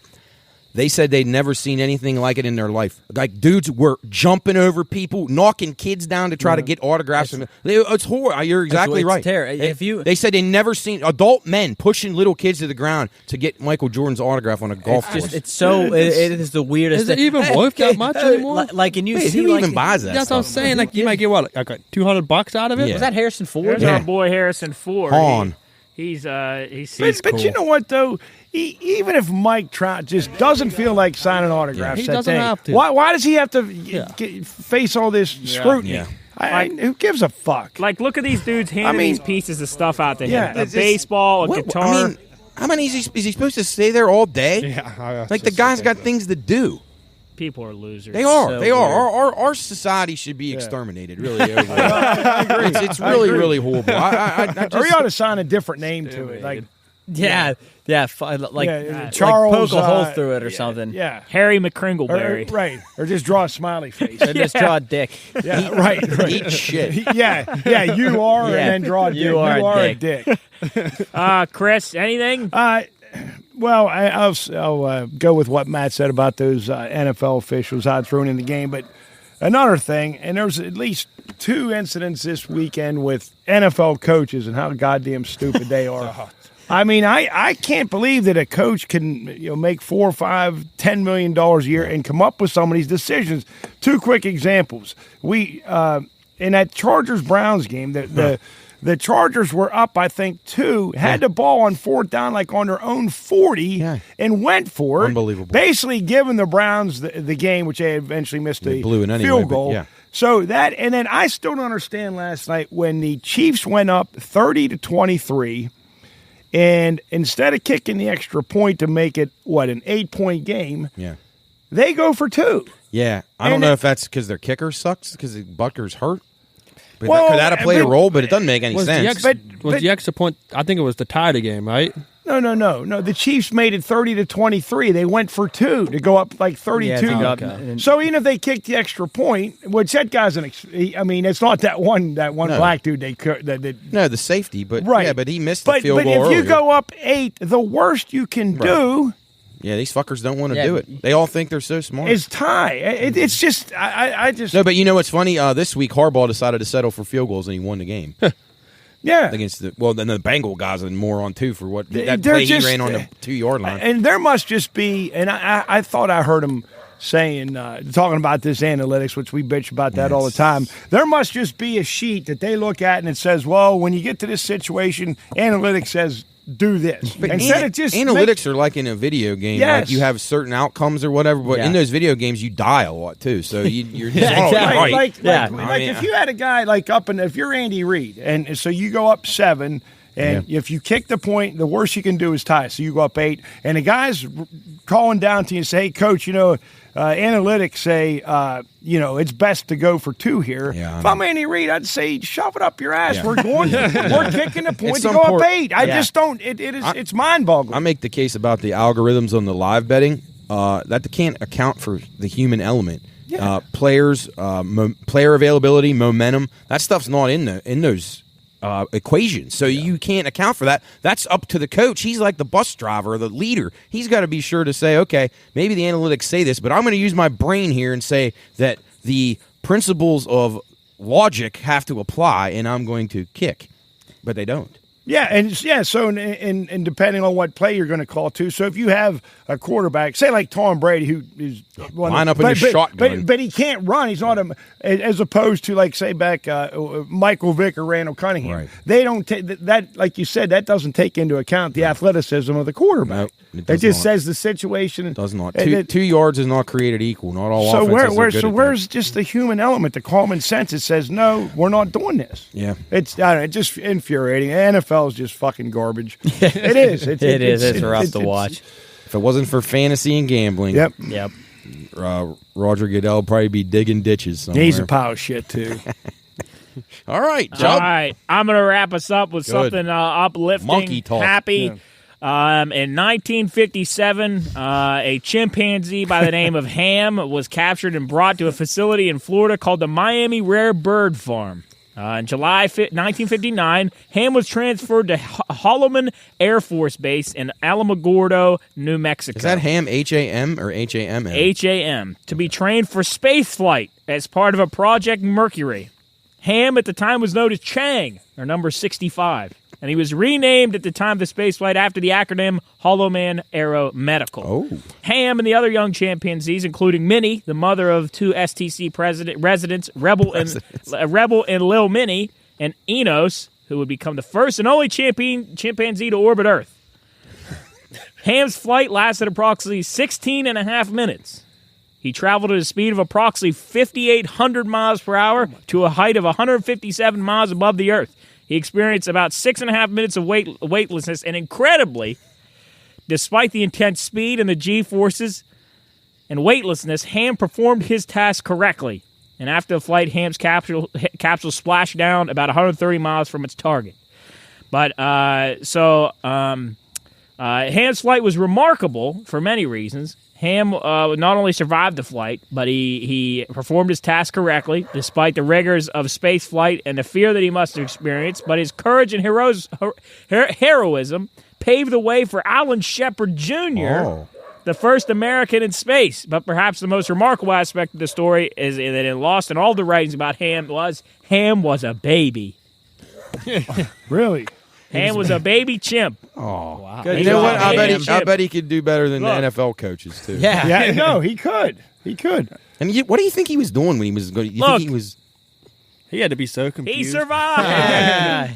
They said they'd never seen anything like it in their life. Like, dudes were jumping over people, knocking kids down to try to get autographs. It's horrible. You're exactly right. They said they never seen adult men pushing little kids to the ground to get Michael Jordan's autograph on a golf course. It is the weirdest. Is it even worth that much anymore? Who even buys that? That's what I'm saying. Like, you might get what, like $200 out of it? Was that Harrison Ford? There's our boy Harrison Ford. Han. He's But you know what though? Even if Mike Trout just doesn't feel like signing autographs, he doesn't have to. Why does he have to face all this scrutiny? Yeah. Who gives a fuck? Like, look at these dudes handing these pieces of stuff out to him. Yeah, A baseball, a guitar. How many is he supposed to stay there all day? Yeah, like the guy's got things to do. People are losers. They are. So They are. weird. Our society should be exterminated. Really, it's really, really horrible. Or he ought to sign a different name to it. Like, like Charles, poke a hole through it or something. yeah. Harry McCringleberry. Right. Or just draw a smiley face. Or just draw a dick. Yeah, right. Eat shit. Yeah, you are, and then draw a dick. You are a dick. Chris, anything? Well, I'll go with what Matt said about those NFL officials odds ruining the game. But another thing, and there's at least 2 incidents this weekend with NFL coaches and how goddamn stupid they are. I mean, I can't believe that a coach can make $4, $5, $10 million a year and come up with some of these decisions. 2 quick examples. We in that Chargers-Browns game, the Chargers were up, I think, 2, had the ball on 4th down, like on their own 40, and went for it. Unbelievable. Basically giving the Browns the game, which they eventually missed a field goal. Yeah. So that, and then I still don't understand last night when the Chiefs went up 30-23, and instead of kicking the extra point to make it, an 8-point game, they go for 2. Yeah. I don't know if that's because their kicker sucks, because Butker's hurt. But Well, could that have played a role? But it doesn't make any Was sense. the extra point, I think it was to tie the game, right? No. The Chiefs made it 30-23. They went for 2 to go up like 32. Okay. So even if they kicked the extra point, which that guy's it's not that one black dude No, the safety, but right. yeah, but he missed the field but goal if earlier. you go up 8, the worst you can do Yeah, these fuckers don't want to do it. They all think they're so smart. is tie. It's just I just No, but you know what's funny? This week Harbaugh decided to settle for field goals and he won the game against then the Bengal guys are moron too for what that play he ran on the 2-yard line. And there must just be, and I thought I heard him saying, talking about this analytics, which we bitch about that all the time. There must just be a sheet that they look at and it says, well, when you get to this situation, analytics says do this. But Instead of just analytics are like in a video game. Yes. Like you have certain outcomes or whatever, but in those video games you die a lot too. So you're just exactly. right. Like if you had a guy like if you're Andy Reid, and so you go up 7, and if you kick the point, the worst you can do is tie. So you go up 8, and the guy's calling down to you and say, hey, coach, analytics say, it's best to go for 2 here. Yeah, if I'm Andy Reid, I'd say shove it up your ass. Yeah. We're kicking the point to some go up 8. I just don't. It's mind-boggling. I make the case about the algorithms on the live betting that they can't account for the human element. Yeah. Players, player availability, momentum. That stuff's not in those equations. So you can't account for that. That's up to the coach. He's like the bus driver or the leader. He's got to be sure to say, okay, maybe the analytics say this, but I'm going to use my brain here and say that the principles of logic have to apply, and I'm going to kick. But they don't. Yeah, and so and depending on what play you're going to call too. So if you have a quarterback, say like Tom Brady, who is line up in the shotgun, but he can't run. He's not as opposed to like say back Michael Vick or Randall Cunningham. Right. They don't take that, like you said, that doesn't take into account the athleticism of the quarterback. Nope, it just says the situation. It does not. 2 yards is not created equal. Not all. So offenses where's just the human element, the common sense? It says no, we're not doing this. Yeah, it's just infuriating. The NFL is just fucking garbage. It is. It is. It's rough to watch. If it wasn't for fantasy and gambling, yep. Roger Goodell would probably be digging ditches somewhere. He's a pile of shit too. All right, All right. I'm going to wrap us up with something uplifting, monkey talk. happy. Yeah. In 1957, a chimpanzee by the name of Ham was captured and brought to a facility in Florida called the Miami Rare Bird Farm. In July 1959, Ham was transferred to Holloman Air Force Base in Alamogordo, New Mexico. Is that Ham H-A-M or H-A-M-M? H-A-M, to be trained for space flight as part of a Project Mercury. Ham at the time was known as Chang, or number 65, and he was renamed at the time of the spaceflight after the acronym Hollowman Aero Medical. Oh. Ham and the other young chimpanzees, including Minnie, the mother of 2 STC residents, Rebel and Lil Minnie, and Enos, who would become the first and only chimpanzee to orbit Earth. Ham's flight lasted approximately 16 and a half minutes. He traveled at a speed of approximately 5,800 miles per hour to a height of 157 miles above the Earth. He experienced about 6.5 minutes of weightlessness, and incredibly, despite the intense speed and the G-forces and weightlessness, Ham performed his task correctly. And after the flight, Ham's capsule splashed down about 130 miles from its target. But Ham's flight was remarkable for many reasons. Ham not only survived the flight, but he performed his task correctly, despite the rigors of space flight and the fear that he must have experienced. But his courage and heroism paved the way for Alan Shepard Jr., the first American in space. But perhaps the most remarkable aspect of the story is that it lost in all the writings about Ham was a baby. Really? Ham was a baby chimp. Oh, wow. You know what? I bet he could do better than the NFL coaches, too. Yeah. No, he could. He could. And what do you think he was doing when he was going? You think he was? He had to be so confused. He survived. I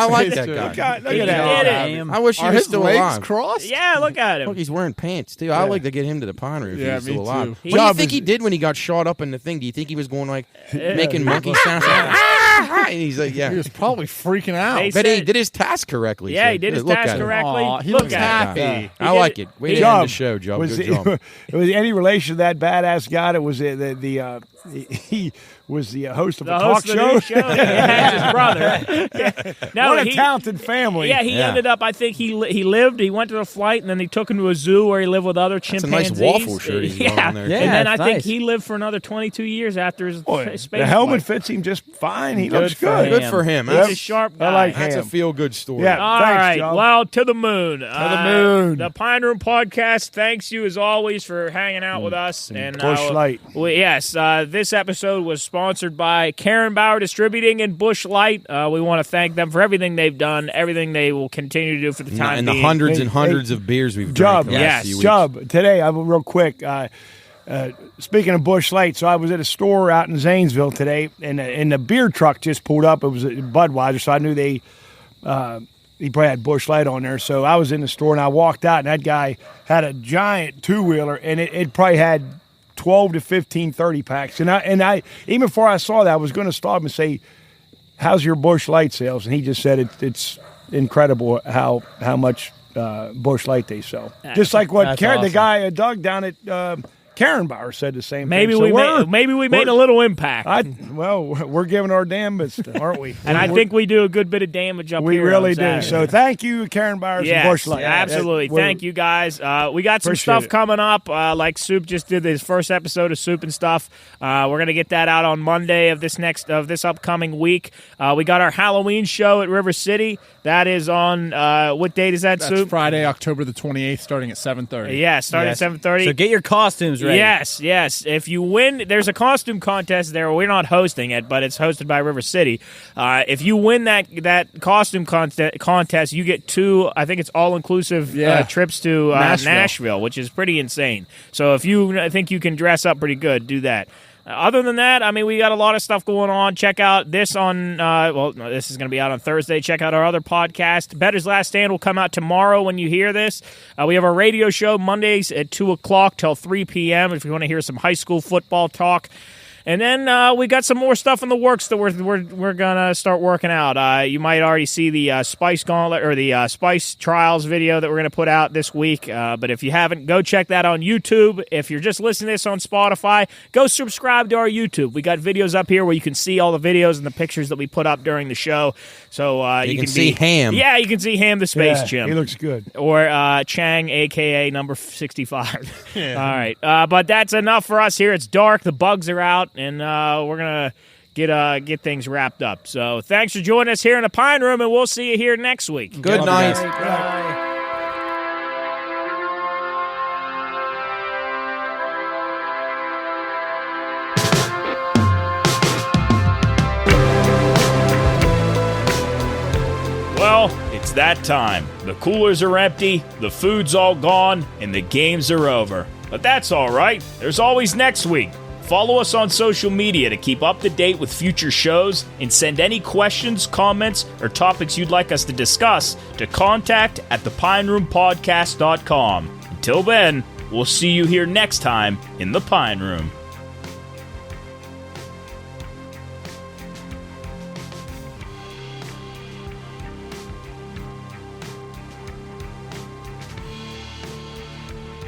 like that guy. Look at that. I wish he was still legs alive. Crossed? Yeah, look at him. Look, he's wearing pants, too. I'd like to get him to the Pine Roof if he was me still alive. too. What do you think he did when he got shot up in the thing? Do you think he was going like making monkey sounds? And he's like, He was probably freaking out. They but he said- did his task correctly. Yeah, so he did his look task at him. correctly. Aw, he Look looks at him. happy. I like it. Way to end the show, Joe. Was Good job. was any relation to that badass guy that was he was the host of The a talk host of the new show? show. Yeah, his brother. No, What a talented family. Yeah, he ended up. I think he lived. He went to the flight, and then they took him to a zoo where he lived with other That's a chimpanzees. nice waffle shirt he's got on there. Yeah. And then I it's think nice. he lived for another 22 years after his space the helmet flight. fits him just fine. He Good looks for good. him. Good for him. He's a sharp guy. I like That's a Ham. feel-good story. Yeah. All Thanks, right. Joe. Well, to the moon. To the moon. The Pine Room Podcast thanks you, as always, for hanging out with us. And Bush Light. Yes, this episode was sponsored by Karen Bauer Distributing and Bush Light. We want to thank them for everything they've done, everything they will continue to do for the time And the being. hundreds Hey, and hundreds of beers we've Job, drank the last few weeks. Job. Today, I'm real quick. Speaking of Bush Light, so I was at a store out in Zanesville today, and the beer truck just pulled up. It was a Budweiser, so I knew he probably had Bush Light on there. So I was in the store, and I walked out, and that guy had a giant two-wheeler, and it probably had 12 to 15 30-packs. And I even before I saw that, I was going to stop and say, how's your Bush Light sales? And he just said it's incredible how much Bush Light they sell. Just like what That's the awesome. guy Doug down at Karen Bauer said the same Maybe thing. So we made a little impact. we're giving our damn best, aren't we? and I think we do a good bit of damage up we here. really on do. Saturday. So thank you, Karen Bauer and Yes, Bush Light. absolutely. Thank you, guys. We got some Appreciate stuff it. coming up. Like Soup just did his first episode of Soup and Stuff. We're gonna get that out on Monday of this upcoming week. We got our Halloween show at River City. That is on what date is that, That's Soup? Friday, October the 28th, starting at 7:30. Yeah, starting at 7:30. So get your costumes ready. Yes. If you win, there's a costume contest there. We're not hosting it, but it's hosted by River City. If you win that costume contest, you get 2, I think it's all-inclusive trips to Nashville, which is pretty insane. So if you think you can dress up pretty good, do that. Other than that, I mean, we got a lot of stuff going on. Check out this on, this is going to be out on Thursday. Check out our other podcast. Bettor's Last Stand will come out tomorrow when you hear this. We have our radio show Mondays at 2 o'clock till 3 p.m. if you want to hear some high school football talk. And then we got some more stuff in the works that we're gonna start working out. You might already see the Spice Gauntlet or the Spice Trials video that we're gonna put out this week. But if you haven't, go check that on YouTube. If you're just listening to this on Spotify, go subscribe to our YouTube. We got videos up here where you can see all the videos and the pictures that we put up during the show. So you can see Ham. Yeah, you can see Ham the Space Chimp. He looks good. Or Chang, a.k.a. number 65. All right. But that's enough for us here. It's dark. The bugs are out. And we're going to get things wrapped up. So thanks for joining us here in the Pine Room, and we'll see you here next week. Good night. Bye. Well, it's that time. The coolers are empty, the food's all gone, and the games are over. But that's all right. There's always next week. Follow us on social media to keep up to date with future shows and send any questions, comments, or topics you'd like us to discuss to contact@thepineroompodcast.com. Until then, we'll see you here next time in the Pine Room.